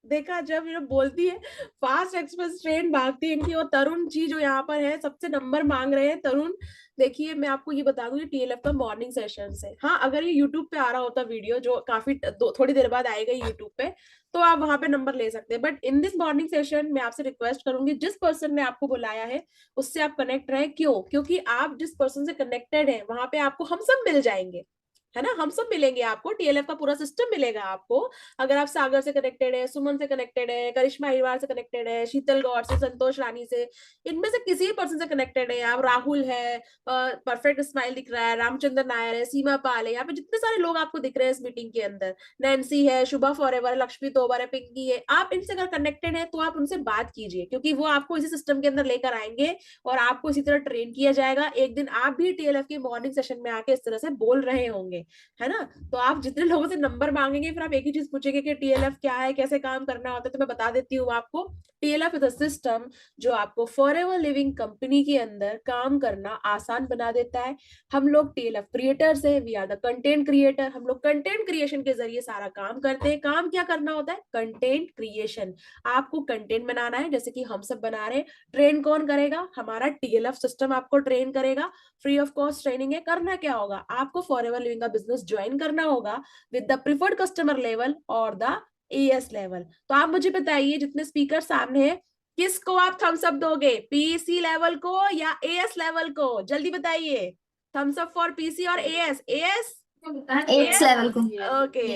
देखा जब ये बोलती है फास्ट एक्सप्रेस ट्रेन भागती है इनकी। और तरुण जी जो यहाँ पर है सबसे नंबर मांग रहे हैं। तरुण देखिए, मैं आपको ये बता दूं, ये टीएलएफ का मॉर्निंग सेशन है। हाँ, अगर ये यूट्यूब पे आ रहा होता वीडियो, जो काफी थोड़ी देर बाद आएगा यूट्यूब पे, तो आप वहां पे नंबर ले सकते हैं। But in this morning session मैं आपसे रिक्वेस्ट करूंगी, जिस पर्सन ने आपको बुलाया है उससे आप कनेक्ट रहे। क्यों? क्योंकि आप जिस पर्सन से कनेक्टेड है वहां पे आपको हम सब मिल जाएंगे, है ना। हम सब मिलेंगे आपको, टीएलएफ का पूरा सिस्टम मिलेगा आपको। अगर आप सागर से कनेक्टेड है, सुमन से कनेक्टेड है, करिश्मा अहिरवार से कनेक्टेड है, शीतल गौड़ से, संतोष रानी से, इनमें से किसी भी पर्सन से कनेक्टेड है आप, राहुल है, परफेक्ट स्माइल दिख रहा है, रामचंद्र नायर है, सीमा पाल है, यहाँ पे जितने सारे लोग आपको दिख रहे हैं इस मीटिंग के अंदर, नैन्सी है, शुभा फॉरएवर है, लक्ष्मी तोबर है, पिंकी है, आप इनसे अगर कनेक्टेड है तो आप उनसे बात कीजिए, क्योंकि वो आपको इसी सिस्टम के अंदर लेकर आएंगे और आपको इसी तरह ट्रेन किया जाएगा। एक दिन आप भी टीएलएफ के मॉर्निंग सेशन में आके इस तरह से बोल रहे होंगे, है ना। तो आप जितने लोगों से नंबर मांगेंगे फिर आप एक ही चीज पूछेंगे कि टीएलएफ क्या है, कैसे काम करना होता है। तो मैं बता देती हूँ आपको, टीएलएफ इज अ सिस्टम जो आपको फॉरएवर लिविंग कंपनी के अंदर काम करना आसान बना देता है। हम लोग टीएलएफ क्रिएटर्स हैं, we are the content creator. हम लोग कंटेंट क्रिएशन के जरिए सारा काम करते हैं। काम क्या करना होता है? Content creation. आपको कंटेंट बनाना है, जैसे कि हम सब बना रहे हैं। ट्रेन कौन करेगा? हमारा टीएलएफ सिस्टम आपको ट्रेन करेगा। फ्री ऑफ कॉस्ट ट्रेनिंग है। करना क्या होगा? आपको फॉरएवर लिविंग का बिजनेस ज्वाइन करना होगा with the preferred customer level और द एएस लेवल। तो आप मुझे बताइए, जितने स्पीकर सामने हैं, किसको आप थम्स अप दोगे? पीसी लेवल को या एएस लेवल को? जल्दी बताइए। थम्स अप फॉर पीसी और एएस। एएस एट्स लेवल को। Okay,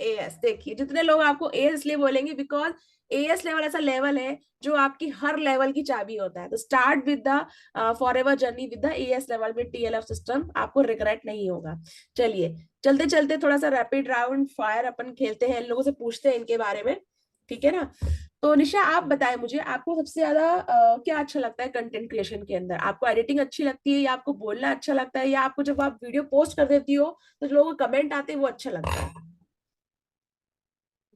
as. देखिए, जितने लोग आपको एएस इसलिए बोलेंगे बिकॉज एएस लेवल ऐसा लेवल है जो आपकी हर लेवल की चाबी होता है। तो start with the forever journey with the as level में टीएलएफ सिस्टम, आपको रिग्रेट नहीं होगा। चलिए, चलते चलते थोड़ा सा रैपिड राउंड फायर अपन खेलते हैं, इन लोगों से पूछते हैं इनके बारे में, ठीक है ना। तो निशा, आप बताएं मुझे, आपको सबसे ज्यादा क्या अच्छा लगता है कंटेंट क्रिएशन के अंदर? आपको एडिटिंग अच्छी लगती है, या आपको बोलना अच्छा लगता है, या आपको जब आप वीडियो पोस्ट कर देती हो तो जो लोगों को कमेंट आते हैं वो अच्छा लगता है?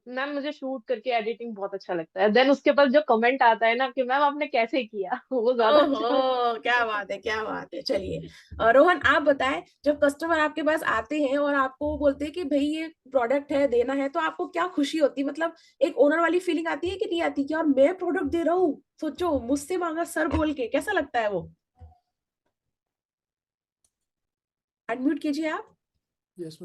मैम मुझे शूट करके एडिटिंग बहुत अच्छा लगता है, देन उसके बाद जो कमेंट आता है ना कि मैम आपने कैसे किया, वो ज्यादा अच्छा लगता ओहो, क्या बात है, क्या बात है। चलिए, रोहन आप बताएं, जब कस्टमर आपके पास आते हैं और आपको बोलते हैं कि भाई ये प्रोडक्ट है, देना है, तो आपको क्या खुशी होती है? मतलब एक ओनर वाली फीलिंग आती है कि नहीं आती कि और मैं प्रोडक्ट दे रहा हूँ, सोचो मुझसे मांगा सर बोल के, कैसा लगता है वो? अनम्यूट कीजिए आप। Yes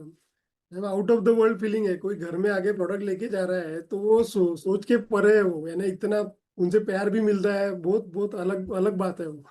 ma'am, out of the world feeling है। कोई घर में आके प्रोडक्ट लेके जा रहा है तो वो सोच के परे है वो, यानी इतना उनसे प्यार भी मिल रहा है, बहुत बहुत अलग अलग बात है वो।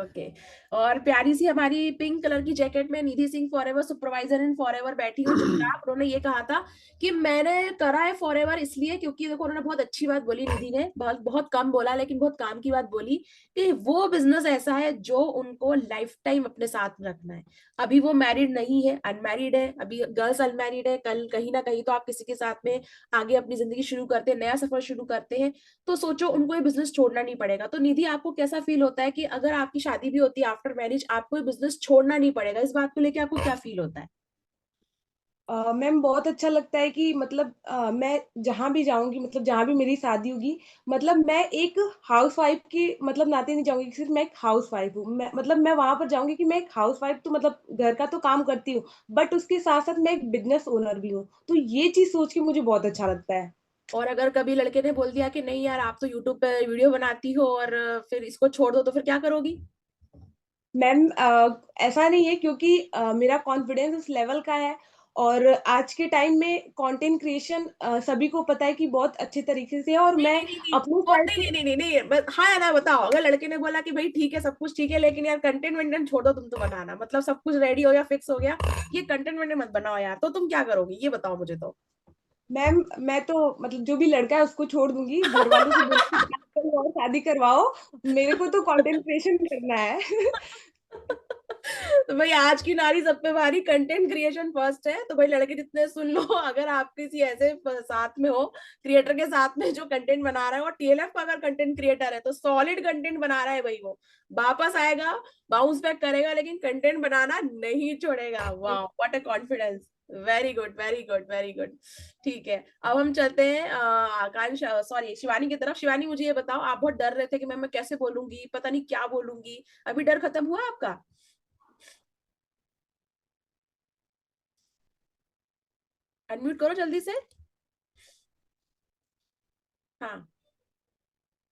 ओके, और प्यारी सी हमारी पिंक कलर की जैकेट में निधि सिंह फॉरएवर सुपरवाइजर इन फॉरएवर बैठी हुई चुपचाप। उन्होंने ये कहा था कि मैंने करा है फॉरएवर इसलिए, क्योंकि देखो उन्होंने बहुत अच्छी बात बोली, निधि ने बहुत बहुत कम बोला लेकिन बहुत काम की बात बोली, कि वो बिजनेस ऐसा है जो उनको लाइफ टाइम अपने साथ रखना है। अभी वो मैरिड नहीं है, अनमैरिड है, अभी गर्ल्स अनमैरिड है, कल कहीं ना कहीं तो आप किसी के साथ में आगे अपनी जिंदगी शुरू करते हैं, नया सफर शुरू करते हैं, तो सोचो उनको ये बिजनेस छोड़ना नहीं पड़ेगा। तो निधि, आपको कैसा फील होता है कि अगर आपकी शादी भी होती है आफ्टर मैरिज, आपको ये बिजनेस छोड़ना नहीं पड़ेगा? इस बात को लेके आपको क्या फील होता है? मैम बहुत अच्छा लगता है कि मतलब मैं जहाँ भी जाऊंगी, मतलब जहाँ भी मेरी शादी होगी, मतलब मैं एक हाउस वाइफ की मतलब नाते नहीं जाऊंगी कि सिर्फ मैं एक हाउस वाइफ हूँ। मैं मतलब मैं वहां पर जाऊंगी कि मैं एक हाउस वाइफ तो मतलब घर का तो काम करती हूँ, बट उसके साथ साथ मैं एक बिजनेस ओनर भी हूँ। तो ये चीज सोच के मुझे बहुत अच्छा लगता है। और अगर कभी लड़के ने बोल दिया कि नहीं यार, आप तो यूट्यूब पे वीडियो बनाती हो और फिर इसको छोड़ दो, तो फिर क्या करोगी? मैम ऐसा नहीं है, क्योंकि मेरा कॉन्फिडेंस उस लेवल का है, और आज के टाइम में कंटेंट क्रिएशन सभी को पता है कि बहुत अच्छे तरीके से है, और मैं अपने साइड से नहीं, हाँ या ना बताओ। अगर लड़के ने बोला कि भाई ठीक है, सब कुछ ठीक है, लेकिन यार कंटेंट वेंटेंट छोड़ दो तुम तो बनाना, मतलब सब कुछ रेडी हो गया, फिक्स हो गया, ये कंटेंट वेंटेंट मत बनाओ यार, तो तुम क्या करोगी? ये बताओ मुझे तो। मैम मैं तो मतलब जो भी लड़का है उसको छोड़ दूंगी, घर वालों से बोल के शादी करवाओ, शादी करवाओ, मेरे को तो कंटेंट क्रिएशन करना है। तो भाई आज की नारी सब पे भारी, कंटेंट क्रिएशन फर्स्ट है। तो भाई लड़के जितने सुन लो, अगर आप किसी ऐसे साथ में हो, क्रिएटर के साथ में जो कंटेंट बना रहा है, और टीएलएफ का अगर कंटेंट क्रिएटर है तो सॉलिड कंटेंट बना रहा है भाई, वो वापस आएगा, बाउंस बैक करेगा, लेकिन कंटेंट बनाना नहीं छोड़ेगा। वाह, what a confidence. Very good, very good, very good. ठीक है, अब हम चलते हैं आकांक्ष, सॉरी, शिवानी की तरफ। शिवानी, मुझे ये बताओ, आप बहुत डर रहे थे कि मैं कैसे बोलूंगी, पता नहीं क्या बोलूंगी, अभी डर खत्म हुआ आपका? अनम्यूट करो जल्दी से। हाँ।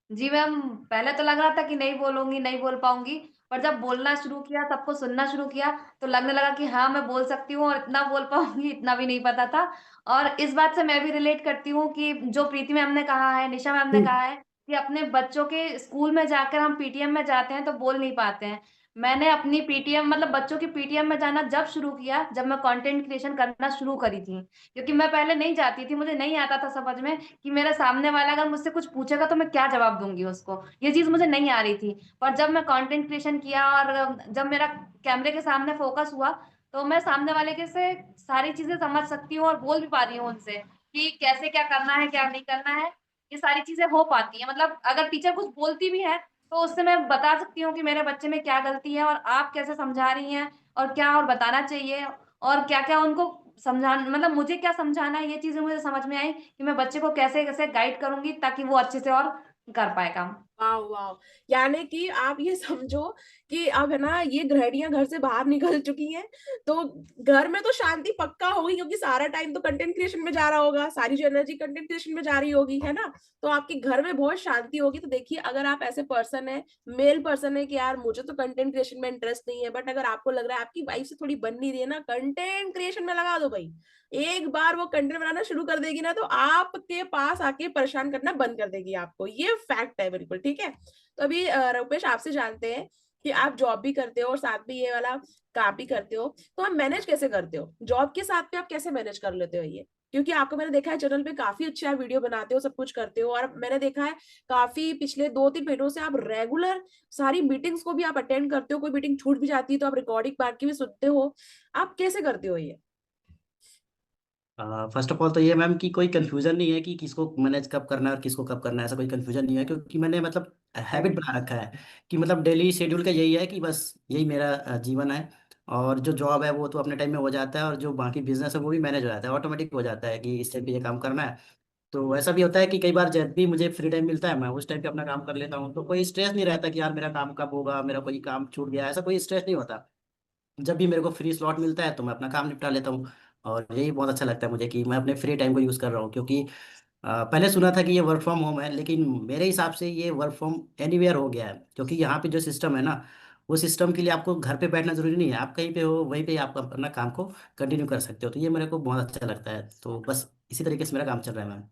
जी मैम, पहले तो लग रहा था कि नहीं बोलूंगी, नहीं बोल पाऊंगी, पर जब बोलना शुरू किया, सबको सुनना शुरू किया, तो लगने लगा कि हाँ मैं बोल सकती हूँ, और इतना बोल पाऊंगी इतना भी नहीं पता था। और इस बात से मैं भी रिलेट करती हूँ कि जो प्रीति मैम ने कहा है, निशा मैम ने कहा है कि अपने बच्चों के स्कूल में जाकर हम पीटीएम में जाते हैं तो बोल नहीं पाते हैं। मैंने अपनी पीटीएम मतलब बच्चों की पीटीएम में जाना जब शुरू किया, जब मैं कंटेंट क्रिएशन करना शुरू करी थी, क्योंकि मैं पहले नहीं जाती थी, मुझे नहीं आता था समझ में कि मेरा सामने वाला अगर मुझसे कुछ पूछेगा तो मैं क्या जवाब दूंगी उसको, ये चीज मुझे नहीं आ रही थी। पर जब मैं कंटेंट क्रिएशन किया और जब मेरा कैमरे के सामने फोकस हुआ, तो मैं सामने वाले के से सारी चीजें समझ सकती हूँ और बोल भी पा रही हूँ उनसे कि कैसे क्या करना है, क्या नहीं करना है। ये सारी चीजें हो पाती है, मतलब अगर टीचर कुछ बोलती भी है तो उससे मैं बता सकती हूँ कि मेरे बच्चे में क्या गलती है और आप कैसे समझा रही हैं, और क्या और बताना चाहिए, और क्या क्या उनको समझाना, मतलब मुझे क्या समझाना है, ये चीजें मुझे समझ में आई कि मैं बच्चे को कैसे कैसे गाइड करूंगी ताकि वो अच्छे से और कर पाए काम। वाह वाह, यानी कि आप ये समझो कि अब है ना, ये गृहिणियां घर से बाहर निकल चुकी हैं, तो घर में तो शांति पक्का होगी, क्योंकि सारा टाइम तो कंटेंट क्रिएशन में जा रहा होगा, सारी जो एनर्जी कंटेंट क्रिएशन में जा रही होगी, है ना। तो आपके घर में बहुत शांति होगी। तो देखिए, अगर आप ऐसे पर्सन है, मेल पर्सन है कि यार मुझे तो कंटेंट क्रिएशन में इंटरेस्ट नहीं है, बट अगर आपको लग रहा है आपकी वाइफ से थोड़ी बन नहीं रही है ना, कंटेंट क्रिएशन में लगा दो भाई। एक बार वो कंटेंट बनाना शुरू कर देगी ना, तो आपके पास आके परेशान करना बंद कर देगी आपको, ये फैक्ट है बिल्कुल। ठीक है, तो अभी रूपेश आपसे जानते हैं कि आप जॉब भी करते हो और साथ में ये वाला काम भी करते हो, तो आप मैनेज कैसे करते हो जॉब के साथ में, आप कैसे मैनेज कर लेते हो ये? क्योंकि आपको मैंने देखा है चैनल पे काफी अच्छे आप वीडियो बनाते हो, सब कुछ करते हो, और मैंने देखा है काफी पिछले 2-3 महीनों से आप रेगुलर सारी मीटिंग्स को भी आप अटेंड करते हो, कोई मीटिंग छूट भी जाती है तो आप रिकॉर्डिंग बाकी भी सुनते हो। आप कैसे करते हो ये? फर्स्ट ऑफ ऑल तो ये मैम कि कोई कंफ्यूजन नहीं है कि किसको मैनेज कब करना है और किसको कब करना है, ऐसा कोई कंफ्यूजन नहीं है, क्योंकि मैंने मतलब हैबिट बना रखा है कि मतलब डेली शेड्यूल का यही है कि बस यही मेरा जीवन है। और जो जॉब है वो तो अपने टाइम में हो जाता है, और जो बाकी बिजनेस है वो भी मैनेज हो जाता है, ऑटोमेटिक हो जाता है कि इस टाइम पे ये काम करना है। तो ऐसा भी होता है कि कई बार जब भी मुझे फ्री टाइम मिलता है मैं उस टाइम पे अपना काम कर लेता हूँ, तो कोई स्ट्रेस नहीं रहता कि यार मेरा काम कब होगा, मेरा कोई काम छूट गया, ऐसा कोई स्ट्रेस नहीं होता। जब भी मेरे को फ्री स्लॉट मिलता है तो मैं अपना काम निपटा लेता हूँ। और यही बहुत अच्छा लगता है मुझे कि मैं अपने फ्री टाइम को यूज़ कर रहा हूँ, क्योंकि पहले सुना था कि ये वर्क फ्रॉम होम है, लेकिन मेरे हिसाब से ये वर्क फ्रॉम एनीवेयर हो गया है, क्योंकि यहाँ पे जो सिस्टम है ना, वो सिस्टम के लिए आपको घर पे बैठना जरूरी नहीं है, आप कहीं पे हो वहीं पे आप अपना काम को कंटिन्यू कर सकते हो। तो ये मेरे को बहुत अच्छा लगता है, तो बस इसी तरीके से मेरा काम चल रहा है ma'am.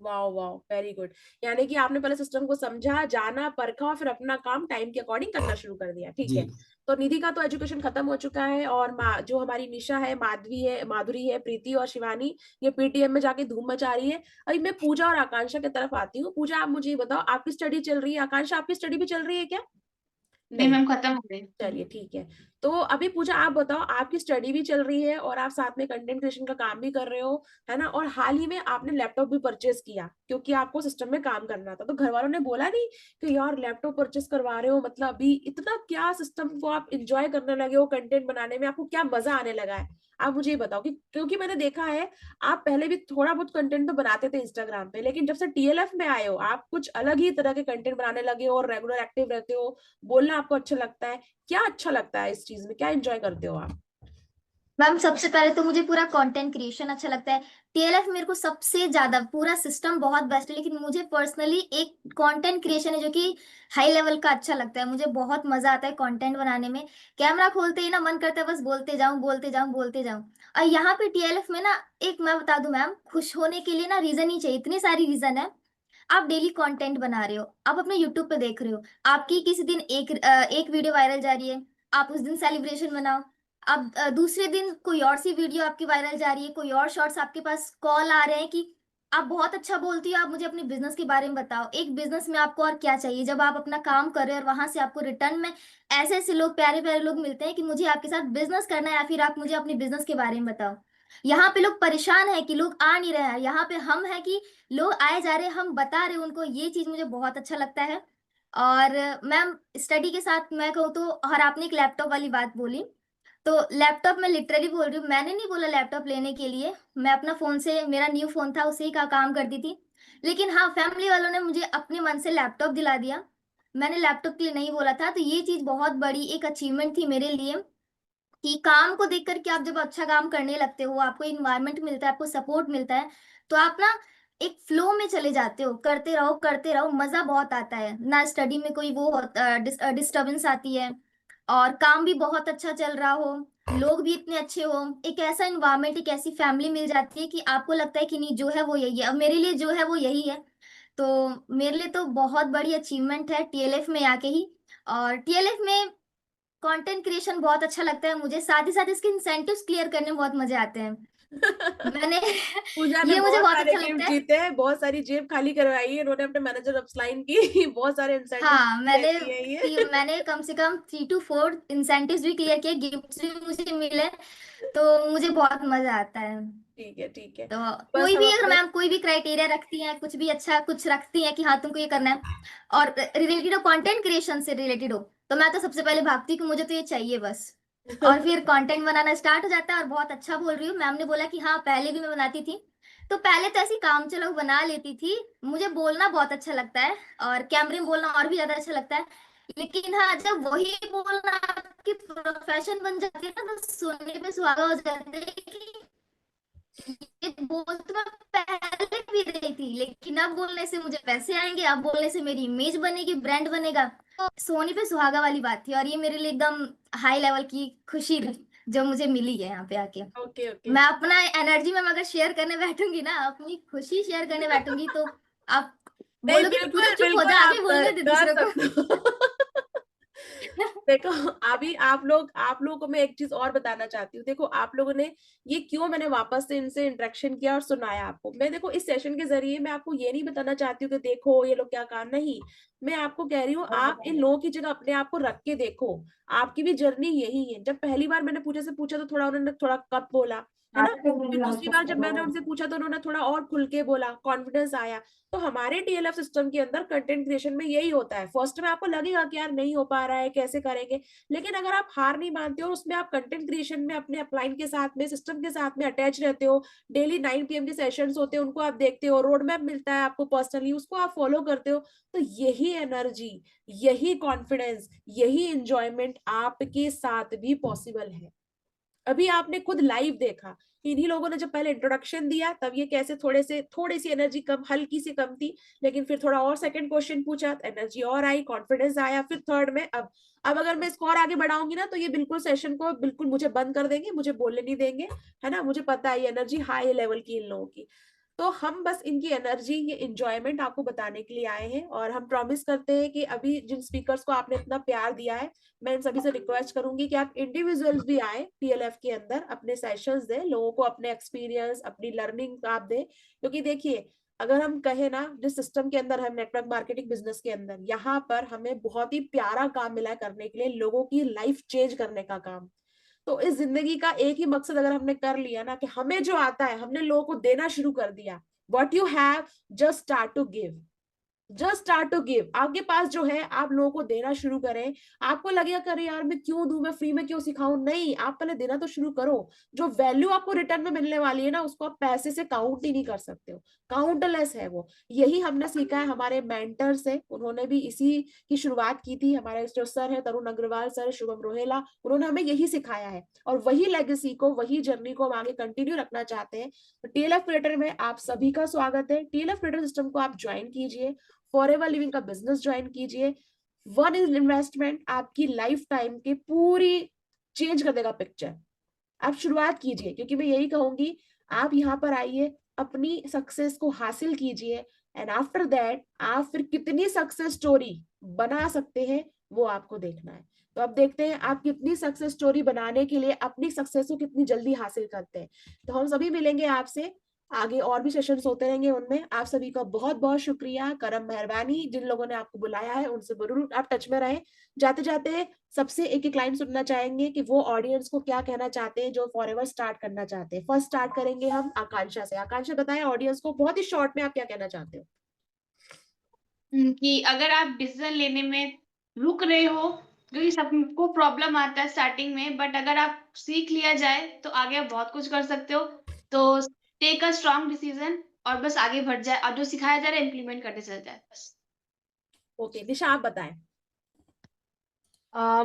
Wow wow, very good. यानी कि आपने पहले सिस्टम को समझा, जाना, परखा, और फिर अपना काम टाइम के अकॉर्डिंग करना शुरू कर दिया। ठीक है, जी। तो निधि का तो एजुकेशन खत्म हो चुका है, और जो हमारी निशा है, माधुरी है, प्रीति और शिवानी, ये पीटीएम में जाके धूम मचा रही है। अभी मैं पूजा और आकांक्षा की तरफ आती हूँ। पूजा, आप मुझे ये बताओ, आपकी स्टडी चल रही है? आकांक्षा, आपकी स्टडी भी चल रही है क्या? नहीं नहीं। मैम, खत्म हो गई। चलिए ठीक है। तो अभी पूजा आप बताओ, आपकी स्टडी भी चल रही है और आप साथ में कंटेंट क्रिएशन का काम भी कर रहे हो, है ना, और हाल ही में आपने लैपटॉप भी परचेज किया क्योंकि आपको सिस्टम में काम करना था, तो घर वालों ने बोला नहीं कि यार लैपटॉप परचेज करवा रहे हो, मतलब अभी इतना क्या सिस्टम को आप इंजॉय करने लगे हो, कंटेंट बनाने में आपको क्या मजा आने लगा है? आप मुझे ये बताओ कि क्योंकि मैंने देखा है आप पहले भी थोड़ा बहुत कंटेंट तो बनाते थे इंस्टाग्राम पे, लेकिन जब से टीएलएफ में आए हो आप कुछ अलग ही तरह के कंटेंट बनाने लगे हो और रेगुलर एक्टिव रहते हो, बोलना आपको अच्छा लगता है। क्या अच्छा लगता है इस चीज में, क्या एंजॉय करते हो आप? मैम सबसे पहले तो मुझे पूरा कंटेंट क्रिएशन अच्छा लगता है। टीएलएफ मेरे को सबसे ज्यादा, पूरा सिस्टम बहुत बेस्ट है, लेकिन मुझे पर्सनली एक कंटेंट क्रिएशन है जो कि हाई लेवल का अच्छा लगता है। मुझे बहुत मजा आता है कंटेंट बनाने में। कैमरा खोलते ही ना मन करता है बस बोलते जाऊं बोलते जाऊं बोलते जाऊं। और यहाँ पे टीएलएफ में ना, एक मैं बता दूं मैम, खुश होने के लिए ना रीजन ही चाहिए, इतनी सारी रीजन है। आप डेली कंटेंट बना रहे हो, आप अपने यूट्यूब पे देख रहे हो, आपकी किसी दिन एक वीडियो वायरल जा रही है, आप उस दिन सेलिब्रेशन मनाओ। अब दूसरे दिन कोई और सी वीडियो आपकी वायरल जा रही है, कोई और शॉर्ट्स आपके पास कॉल आ रहे हैं कि आप बहुत अच्छा बोलती हो, आप मुझे अपने बिजनेस के बारे में बताओ। एक बिजनेस में आपको और क्या चाहिए जब आप अपना काम कर रहे हो और वहां से आपको रिटर्न में ऐसे ऐसे लोग, प्यारे प्यारे लोग मिलते हैं कि मुझे आपके साथ बिजनेस करना है, या फिर आप मुझे अपने बिजनेस के बारे में बताओ। यहाँ पे लोग परेशान है कि लोग आ नहीं रहे हैं, यहाँ पे हम है कि लोग आए जा रहे हैं, हम बता रहे हैं उनको। ये चीज मुझे बहुत अच्छा लगता है। और मैम, स्टडी के साथ मैं कहूँ तो, और आपने एक लैपटॉप वाली बात बोली, तो लैपटॉप मैं लिटरली बोल रही हूँ, मैंने नहीं बोला लैपटॉप लेने के लिए। मैं अपना फोन से, मेरा न्यू फोन था, उसे ही का काम करती थी। लेकिन हाँ, फैमिली वालों ने मुझे अपने मन से लैपटॉप दिला दिया। मैंने लैपटॉप के लिए नहीं बोला था, तो ये चीज बहुत बड़ी एक अचीवमेंट थी मेरे लिए, कि काम को देख करके आप जब अच्छा काम करने लगते हो, आपको इन्वायरमेंट मिलता है, आपको सपोर्ट मिलता है, तो आप ना एक फ्लो में चले जाते हो, करते रहो, मजा बहुत आता है ना। स्टडी में कोई वो डिस्टरबेंस आती है, और काम भी बहुत अच्छा चल रहा हो, लोग भी इतने अच्छे हो, एक ऐसा इन्वायरमेंट, एक ऐसी फैमिली मिल जाती है कि आपको लगता है कि नहीं, जो है वो यही है। अब मेरे लिए जो है वो यही है। तो मेरे लिए तो बहुत बड़ी अचीवमेंट है टीएलएफ में आके ही। और टीएलएफ में कंटेंट क्रिएशन बहुत अच्छा लगता है मुझे, साथ ही साथ इसके इंसेंटिव्स क्लियर करने में बहुत मजे आते हैं। मैंने पूजा ने ये मुझे बहुत बहुत सारे अच्छा गिफ्ट लगता है। जीते हैं, बहुत सारी जेब खाली करवाई है इन्होंने अपने मैनेजर अपलाइन की। बहुत सारे हाँ, इंसेंटिव मैंने कम से कम 3 to 4 इंसेंटिव्स भी क्लियर किए, गिफ्ट्स भी मुझे मिले, तो मुझे बहुत मजा आता है। ठीक है, ठीक है। तो बस कोई हम भी अगर अपने मैम कोई भी क्राइटेरिया रखती हैं, कुछ भी अच्छा कुछ रखती हैं कि हाँ तुमको ये करना है, और रिलेटेड हो, कंटेंट क्रिएशन से रिलेटेड हो, तो मैं तो सबसे पहले भागती हूँ कि मुझे तो ये चाहिए बस। और फिर कंटेंट बनाना स्टार्ट हो जाता है। और बहुत अच्छा बोल रही हूँ, मैम ने बोला कि हाँ पहले भी मैं बनाती थी, तो पहले तो ऐसी काम चलो बना लेती थी। मुझे बोलना बहुत अच्छा लगता है, और कैमरे में बोलना और भी ज्यादा अच्छा लगता है। लेकिन हाँ, जब वही बोलना आपकी प्रोफेशन बन जाती है ना, तो सोने पे सुहागा हो जाता है कि ये बोल तो मैं पहले भी रही थी, लेकिन अब बोलने से मुझे पैसे आएंगे, अब बोलने से मेरी इमेज बनेगी, ब्रांड बनेगा। तो सोने पे सुहागा वाली बात थी, और ये मेरे लिए एकदम हाई लेवल की खुशी जो मुझे मिली है यहाँ पे आके। Okay, okay. मैं अपना एनर्जी में अगर शेयर करने बैठूंगी ना, अपनी खुशी शेयर करने बैठूंगी, तो आप नहीं, बोलोगे कि बिल्कुल पूजा चुप हो बिल्कुल जा, आप आगे बोलने दे कर दूसरों सकते हो। देखो, अभी आप लोगों को मैं एक चीज और बताना चाहती हूँ। देखो, आप लोगों ने ये क्यों मैंने वापस से इनसे इंटरेक्शन किया और सुनाया आपको। मैं देखो इस सेशन के जरिए मैं आपको ये नहीं बताना चाहती हूँ कि देखो ये लोग क्या काम, नहीं। मैं आपको कह रही हूँ, आप इन लोगों की जगह अपने आप को रख के देखो। आपकी भी जर्नी यही है। जब पहली बार मैंने पूजा से पूछा तो थोड़ा उन्होंने थोड़ा कम बोला, है ना। फिर दूसरी बार जब मैंने उनसे पूछा तो उन्होंने थोड़ा और खुल के बोला, कॉन्फिडेंस आया। तो हमारे टीएलएफ सिस्टम के अंदर कंटेंट क्रिएशन में यही होता है। फर्स्ट में आपको लगेगा कि यार नहीं हो पा रहा है, कैसे करेंगे, लेकिन अगर आप हार नहीं मानते हो, उसमें आप कंटेंट क्रिएशन में अपने अपलाइन के साथ में, सिस्टम के साथ में अटैच रहते हो, डेली 9 PM के सेशंस होते हैं, उनको आप देखते हो, रोड मैप मिलता है आपको पर्सनली, उसको आप फॉलो करते हो, तो यही एनर्जी, यही कॉन्फिडेंस, यही इंजॉयमेंट आपके साथ भी पॉसिबल है। अभी आपने खुद लाइव देखा, इन्हीं लोगों ने जब पहले इंट्रोडक्शन दिया तब ये कैसे थोड़ी सी एनर्जी कम, हल्की सी कम थी, लेकिन फिर थोड़ा और सेकंड क्वेश्चन पूछा, एनर्जी और आई, कॉन्फिडेंस आया, फिर थर्ड में अब अगर मैं इसको और आगे बढ़ाऊंगी ना, तो ये बिल्कुल सेशन को बिल्कुल मुझे बंद कर देंगे, मुझे बोलने नहीं देंगे, है ना। मुझे पता है ये एनर्जी हाई लेवल की इन लोगों की। तो हम बस इनकी एनर्जी, ये इंजॉयमेंट आपको बताने के लिए आए हैं, और हम प्रॉमिस करते हैं कि अभी जिन स्पीकर्स को आपने इतना प्यार दिया है, मैं इन सभी से रिक्वेस्ट करूंगी कि आप इंडिविजुअल्स भी आए टीएलएफ के अंदर, अपने सेशंस दें, लोगों को अपने एक्सपीरियंस, अपनी लर्निंग आप दें। क्योंकि देखिए, अगर हम कहें ना, जिस सिस्टम के अंदर हम नेटवर्क मार्केटिंग बिजनेस के अंदर, यहाँ पर हमें बहुत ही प्यारा काम मिला है करने के लिए, लोगों की लाइफ चेंज करने का काम। तो इस जिंदगी का एक ही मकसद अगर हमने कर लिया ना, कि हमें जो आता है हमने लोगों को देना शुरू कर दिया, what you have just start to give, just start to give. आपके पास जो है आप लोगों को देना शुरू करें। आपको लगेगा करे यार मैं क्यों दूं, मैं फ्री में क्यों सिखाऊं, नहीं, आप पहले देना तो शुरू करो। जो वैल्यू आपको रिटर्न में मिलने वाली है ना, उसको आप पैसे से काउंट ही नहीं कर सकते हो, काउंटलेस है वो। यही हमने सीखा है हमारे मेंटर से, उन्होंने भी इसी की शुरुआत की थी। हमारे जो सर है तरुण अग्रवाल सर, शुभम रोहेला, उन्होंने हमें यही सिखाया है, और वही लेगेसी को, वही जर्नी को हम आगे कंटिन्यू रखना चाहते हैं। तो टीएलएफ क्रिएटर में आप सभी का स्वागत है। टीएलएफ क्रिएटर सिस्टम को आप ज्वाइन कीजिए, फॉरएवर लिविंग का बिजनेस ज्वाइन कीजिए। वन इज इन्वेस्टमेंट आपकी लाइफ टाइम की पूरी चेंज कर देगा पिक्चर। आप शुरुआत कीजिए, क्योंकि मैं यही कहूंगी, आप यहाँ पर आइए, अपनी सक्सेस को हासिल कीजिए, एंड आफ्टर दैट आप फिर कितनी सक्सेस स्टोरी बना सकते हैं वो आपको देखना है। तो अब देखते हैं आप कितनी सक्सेस स्टोरी बनाने के लिए अपनी सक्सेस को कितनी जल्दी हासिल करते हैं। तो हम सभी मिलेंगे आपसे आगे और भी सेशंस होते रहेंगे, उनमें आप सभी का बहुत बहुत शुक्रिया, करम मेहरबानी। जिन लोगों ने आपको बुलाया है उनसे जरूर आप टच में रहें। जाते जाते सबसे एक एक लाइन सुनना चाहेंगे कि वो ऑडियंस को क्या कहना चाहते हैं जो फॉरएवर स्टार्ट करना चाहते हैं। फर्स्ट स्टार्ट करेंगे हम आकांक्षा से। आकांक्षा बताएं ऑडियंस को बहुत ही शॉर्ट में आप क्या कहना चाहते हो। कि अगर आप डिसीजन लेने में रुक रहे हो, क्योंकि सबको प्रॉब्लम आता है स्टार्टिंग में, बट अगर आप सीख लिया जाए तो आगे आप बहुत कुछ कर सकते हो। तो टेक अ स्ट्रांग डिसीजन और बस आगे बढ़ जाए, और जो सिखाया जा रहा है इम्प्लीमेंट करते चल जाए बस। ओके दिशा आप बताएं।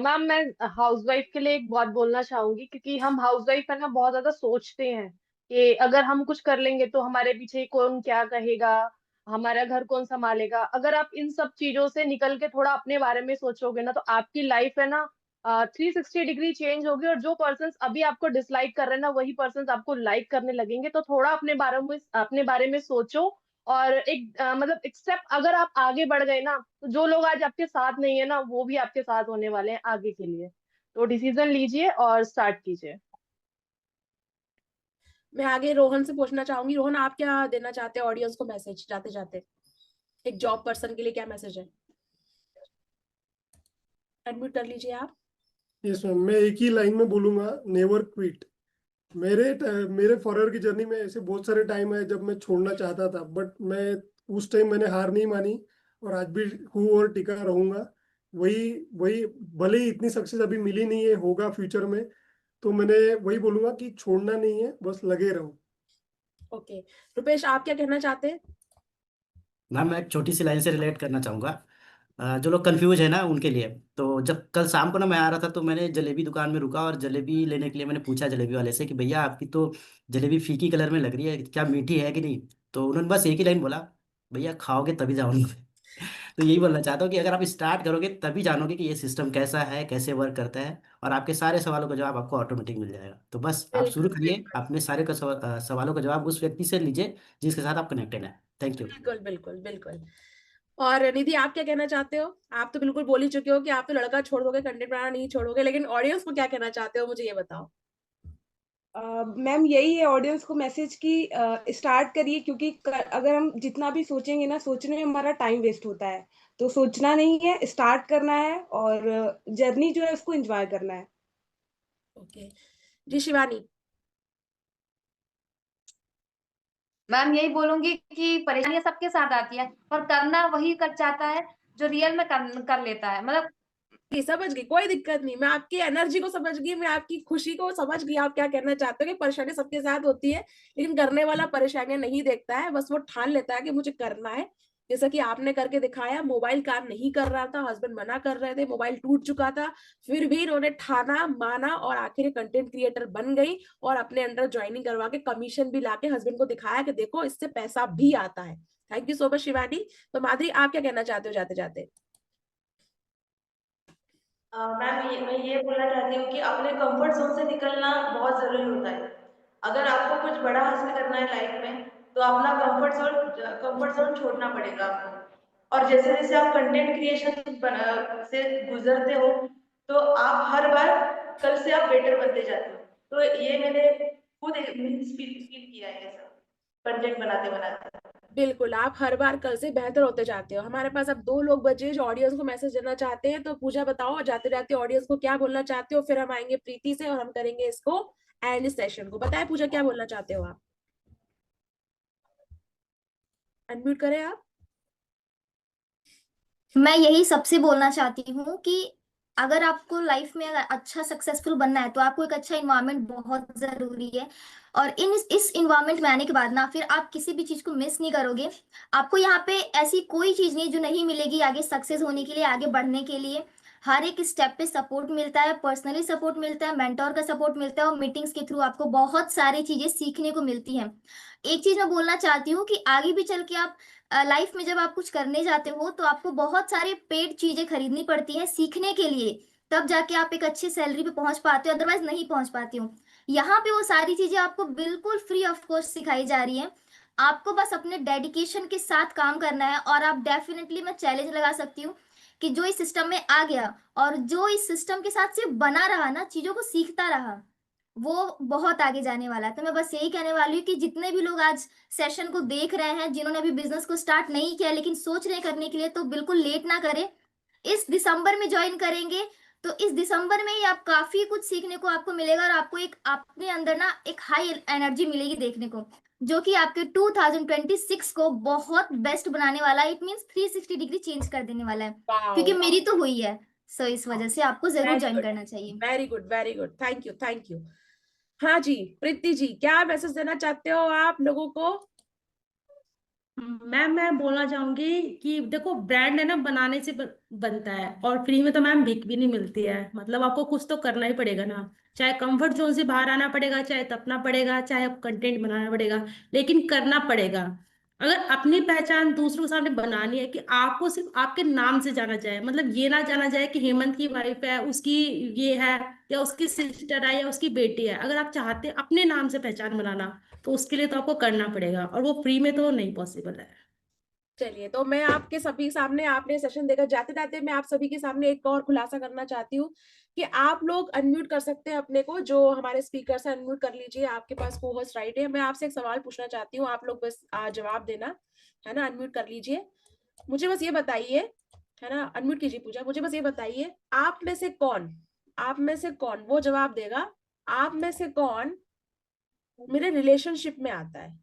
मैम मैं हाउसवाइफ के लिए एक बात बोलना चाहूंगी, क्योंकि हम हाउसवाइफ है ना बहुत ज्यादा सोचते हैं कि अगर हम कुछ कर लेंगे तो हमारे पीछे कौन क्या कहेगा, हमारा घर कौन संभालेगा। अगर आप इन सब चीजों से निकल के थोड़ा अपने बारे में सोचोगे ना, तो आपकी लाइफ है ना 360 डिग्री चेंज होगी। और जो पर्सन अभी आपको डिसलाइक कर रहे हैं ना, वही पर्सन आपको लाइक करने लगेंगे। तो थोड़ा अपने बारे में सोचो। और एक मतलब एक स्टेप अगर आप आगे बढ़ गए ना, तो जो लोग आज आपके साथ नहीं है ना, वो भी आपके साथ होने वाले हैं आगे के लिए। तो डिसीजन लीजिए और स्टार्ट कीजिए। मैं आगे रोहन से पूछना चाहूंगी। रोहन आप क्या देना चाहते हैं ऑडियंस को मैसेज जाते जाते, एक जॉब पर्सन के लिए क्या मैसेज है। अनम्यूट कर लीजिए आप। यस मैम, मैं एक ही लाइन में बोलूंगा, नेवर क्विट। मेरे फॉरवर्ड की जर्नी में ऐसे बहुत सारे टाइम है जब मैं छोड़ना चाहता था, बट मैं उस टाइम मैंने हार नहीं मानी और आज भी हूँ और टिका रहूंगा। वही वही भले ही इतनी सक्सेस अभी मिली नहीं है, होगा फ्यूचर में, तो मैंने वही बोलूंगा कि छोड़ना नहीं है, बस लगे रहो। ओके रुपेश आप क्या कहना चाहते हैं। मैम मैं एक छोटी सी लाइन से रिलेट करना चाहूँगा। जो लोग कंफ्यूज है ना उनके लिए। तो जब कल शाम को ना मैं आ रहा था, तो मैंने जलेबी दुकान में रुका और जलेबी लेने के लिए मैंने पूछा जलेबी वाले से कि भैया आपकी तो जलेबी फीकी कलर में लग रही है, क्या मीठी है कि नहीं। तो उन्होंने बस एक ही लाइन बोला, भैया खाओगे तभी जाओगे। तो यही बोलना चाहता हूँ कि अगर आप स्टार्ट करोगे तभी जानोगे कि ये सिस्टम कैसा है, कैसे वर्क करता है, और आपके सारे सवालों का जवाब आपको ऑटोमेटिक मिल जाएगा। तो बस आप शुरू बिल्कुल करिए, अपने सारे सवालों का जवाब उस व्यक्ति से लीजिए जिसके साथ आप कनेक्टेड हैं। Thank you. बिल्कुल बिल्कुल बिल्कुल। और निधि आप क्या कहना चाहते हो। आप तो बिल्कुल बोल ही चुके हो कि आप तो लड़का छोड़ दोगे, कंटेंट बनाना नहीं छोड़ोगे, लेकिन ऑडियंस को क्या कहना चाहते हो मुझे ये बताओ। मैम यही है ऑडियंस को मैसेज की स्टार्ट करिए, क्योंकि अगर हम जितना भी सोचेंगे ना, सोचने में हमारा टाइम वेस्ट होता है। तो सोचना नहीं है, स्टार्ट करना है और जर्नी जो है उसको एंजॉय करना है। ओके जी शिवानी। मैम यही बोलूंगी कि परेशानियां सबके साथ आती है, पर करना वही कर चाहता है जो रियल में कर लेता है। मतलब समझ गई, कोई दिक्कत नहीं। मैं आपकी एनर्जी को समझ गई, मैं आपकी खुशी को समझ गई। आप क्या कहना चाहते हो कि परेशानी सबके साथ होती है, लेकिन करने वाला परेशानियां नहीं देखता है, बस वो ठान लेता है कि मुझे करना है। जैसा कि आपने करके दिखाया, मोबाइल काम नहीं कर रहा था, हस्बैंड मना कर रहे थे, मोबाइल टूट चुका था, फिर भी इन्होंने ठाना माना और आखिर कंटेंट क्रिएटर बन गई और अपने अंडर ज्वाइनिंग करवा के कमीशन भी लाके हस्बैंड को दिखाया कि देखो इससे पैसा भी आता है। Thank you so much Shivani. तो माधुरी आप क्या कहना चाहते हो जाते जाते। मैम मैं ये बोलना चाहती हूँ कि अपने कंफर्ट जोन से निकलना बहुत ज़रूरी होता है। अगर आपको कुछ बड़ा हासिल करना है लाइफ में, तो अपना कंफर्ट जोन छोड़ना पड़ेगा आपको। और जैसे जैसे आप कंटेंट क्रिएशन से गुजरते हो, तो आप हर बार कल से आप बेटर बनते जाते हो। तो ये मैंने खुद फील किया है ऐसा, कंटेंट बनाते बनाते। बिल्कुल आप हर बार कल से बेहतर होते जाते हो। हमारे पास अब 2 लोग बचे जो ऑडियंस को मैसेज देना चाहते हैं। तो पूजा बताओ जाते जाते ऑडियंस को क्या बोलना चाहते हो, फिर हम आएंगे प्रीति से और हम करेंगे इसको एंड सेशन को। बताए पूजा क्या बोलना चाहते हो आप। अनम्यूट करें आप। मैं यही सबसे बोलना चाहती हूँ कि अगर आपको लाइफ में अगर अच्छा सक्सेसफुल बनना है तो आपको एक अच्छा इन्वायरमेंट बहुत जरूरी है। और इस इन्वायरमेंट में आने के बाद ना फिर आप किसी भी चीज को मिस नहीं करोगे। आपको यहाँ पे ऐसी कोई चीज नहीं जो नहीं मिलेगी आगे सक्सेस होने के लिए, आगे बढ़ने के लिए। हर एक स्टेप पे सपोर्ट मिलता है, पर्सनली सपोर्ट मिलता है, मेंटोर का सपोर्ट मिलता है और मीटिंग्स के थ्रू आपको बहुत सारी चीजें सीखने को मिलती हैं। एक चीज मैं बोलना चाहती हूँ कि आगे भी चल के आप लाइफ में जब आप कुछ करने जाते हो तो आपको बहुत सारे पेड चीजें खरीदनी पड़ती हैं सीखने के लिए, तब जाके आप एक अच्छी सैलरी पे पहुंच पाते हो, अदरवाइज नहीं पहुंच पाती हो। यहाँ पे वो सारी चीजें आपको बिल्कुल फ्री ऑफ कॉस्ट सिखाई जा रही हैं। आपको बस अपने डेडिकेशन के साथ काम करना है और आप डेफिनेटली, मैं चैलेंज लगा सकती हूँ कि जो इस सिस्टम में आ गया और जो इस सिस्टम के साथ सिर्फ बना रहा ना, चीजों को सीखता रहा, वो बहुत आगे जाने वाला है। तो मैं बस यही कहने वाली हूँ कि जितने भी लोग आज सेशन को देख रहे हैं, जिन्होंने अभी बिजनेस को स्टार्ट नहीं किया लेकिन सोच रहे हैं करने के लिए, तो बिल्कुल लेट ना करें। इस दिसंबर में ज्वाइन करेंगे तो इस दिसंबर में ही आप काफी कुछ सीखने को आपको मिलेगा और आपको एक अपने अंदर ना एक हाई एनर्जी मिलेगी देखने को, जो कि आपके 2026 को बहुत बेस्ट बनाने वाला है। इट मींस 360 डिग्री चेंज कर देने वाला है, क्योंकि वाओ, मेरी तो हुई है। सो इस वजह से आपको जरूर वेरी ज्वाइन गुड, करना चाहिए। Very good, very good, thank you, thank you. हाँ जी, प्रीति जी, क्या मैसेज देना चाहते हो आप लोगों को? मैम मैं बोलना चाहूंगी कि देखो, ब्रांड है ना बनाने से बनता है, और फ्री में तो मैम भीख भी नहीं मिलती है। मतलब आपको कुछ तो करना ही पड़ेगा ना, चाहे कंफर्ट जोन से बाहर आना पड़ेगा, चाहे तपना पड़ेगा, चाहे आप कंटेंट बनाना पड़ेगा, लेकिन करना पड़ेगा। अगर अपनी पहचान दूसरों के सामने बनानी है कि आपको सिर्फ आपके नाम से जाना जाए, मतलब ये ना जाना जाए कि हेमंत की वाइफ है, उसकी ये है, या उसकी सिस्टर है, या उसकी बेटी है। अगर आप चाहते हैं अपने नाम से पहचान बनाना, तो उसके लिए तो आपको करना पड़ेगा, और वो फ्री में तो नहीं पॉसिबल है। चलिए, तो मैं आपके सभी सामने, आपने सेशन देकर जाते जाते मैं आप सभी के सामने एक और खुलासा करना चाहती हूँ कि आप लोग अनम्यूट कर सकते हैं अपने को, जो हमारे स्पीकर से अनम्यूट कर लीजिए, आपके पास को होस्ट राइट है। मैं आपसे एक सवाल पूछना चाहती हूँ, आप लोग बस जवाब देना है ना, अनम्यूट कर लीजिए। मुझे बस ये बताइए, है ना, अनम्यूट कीजिए पूजा, मुझे बस ये बताइए, आप में से कौन वो जवाब देगा, आप में से कौन मेरे रिलेशनशिप में आता है?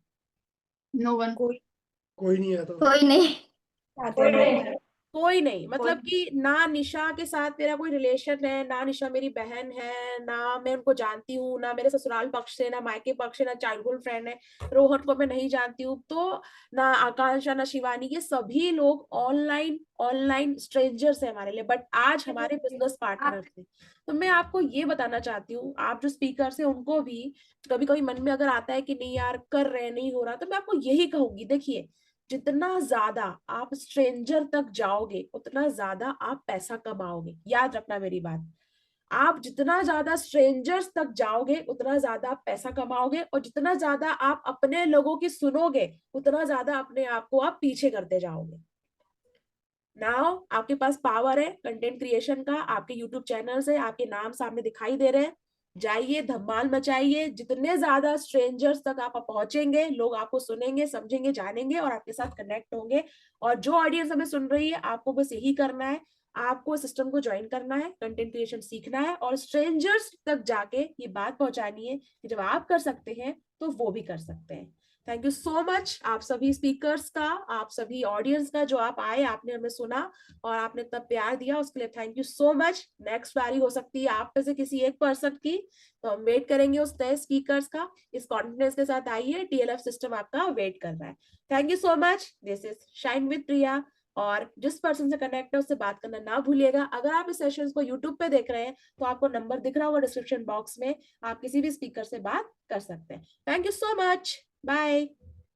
No one. कोई नहीं आता। कोई नहीं। कोई नहीं, मतलब कि ना निशा के साथ मेरा कोई रिलेशन है, ना निशा मेरी बहन है, ना मैं उनको जानती हूँ, ना मेरे ससुराल पक्ष से, ना मायके पक्ष से, ना चाइल्डहुड फ्रेंड है, रोहन को मैं नहीं जानती हूँ, तो ना आकांक्षा, ना शिवानी, ये सभी लोग ऑनलाइन ऑनलाइन स्ट्रेंजर्स है हमारे लिए, बट आज हमारे बिजनेस पार्टनर थे। तो मैं आपको ये बताना चाहती हूँ, आप जो स्पीकर से उनको भी कभी कभी मन में अगर आता है कि नहीं यार कर रहे नहीं हो रहा, तो मैं आपको यही कहूंगी, देखिए जितना ज्यादा आप स्ट्रेंजर तक जाओगे उतना ज्यादा आप पैसा कमाओगे। याद रखना मेरी बात, आप जितना ज्यादा स्ट्रेंजर्स तक जाओगे उतना ज्यादा आप पैसा कमाओगे, और जितना ज्यादा आप अपने लोगों की सुनोगे उतना ज्यादा अपने आप को आप पीछे करते जाओगे। नाउ आपके पास पावर है कंटेंट क्रिएशन का, आपके यूट्यूब चैनल्स है, आपके नाम सामने दिखाई दे रहे हैं, जाइए धमाल मचाइए। जितने ज्यादा स्ट्रेंजर्स तक आप पहुंचेंगे, लोग आपको सुनेंगे, समझेंगे, जानेंगे और आपके साथ कनेक्ट होंगे। और जो ऑडियंस हमें सुन रही है, आपको बस यही करना है, आपको सिस्टम को ज्वाइन करना है, कंटेंट क्रिएशन सीखना है और स्ट्रेंजर्स तक जाके ये बात पहुंचानी है कि जब आप कर सकते हैं तो वो भी कर सकते हैं। थैंक यू सो मच आप सभी स्पीकर्स का, आप सभी ऑडियंस का, जो आप आए, आपने हमें सुना और आपने इतना प्यार दिया, उसके लिए thank you so much. Next बारी हो सकती है आप में से किसी एक पर्सन की, तो हम वेट करेंगे उस नए स्पीकर्स का। इस कॉन्फिडेंस के साथ आइए, टीएलएफ सिस्टम आपका वेट कर रहा है। Thank you so much. This is shine with Priya, और जिस पर्सन से कनेक्ट है उससे बात करना ना भूलिएगा। अगर आप इस सेशंस को यूट्यूब पे देख रहे हैं तो आपको नंबर दिख रहा होगा डिस्क्रिप्शन बॉक्स में, आप किसी भी स्पीकर से बात कर सकते हैं। Thank you so much, bye.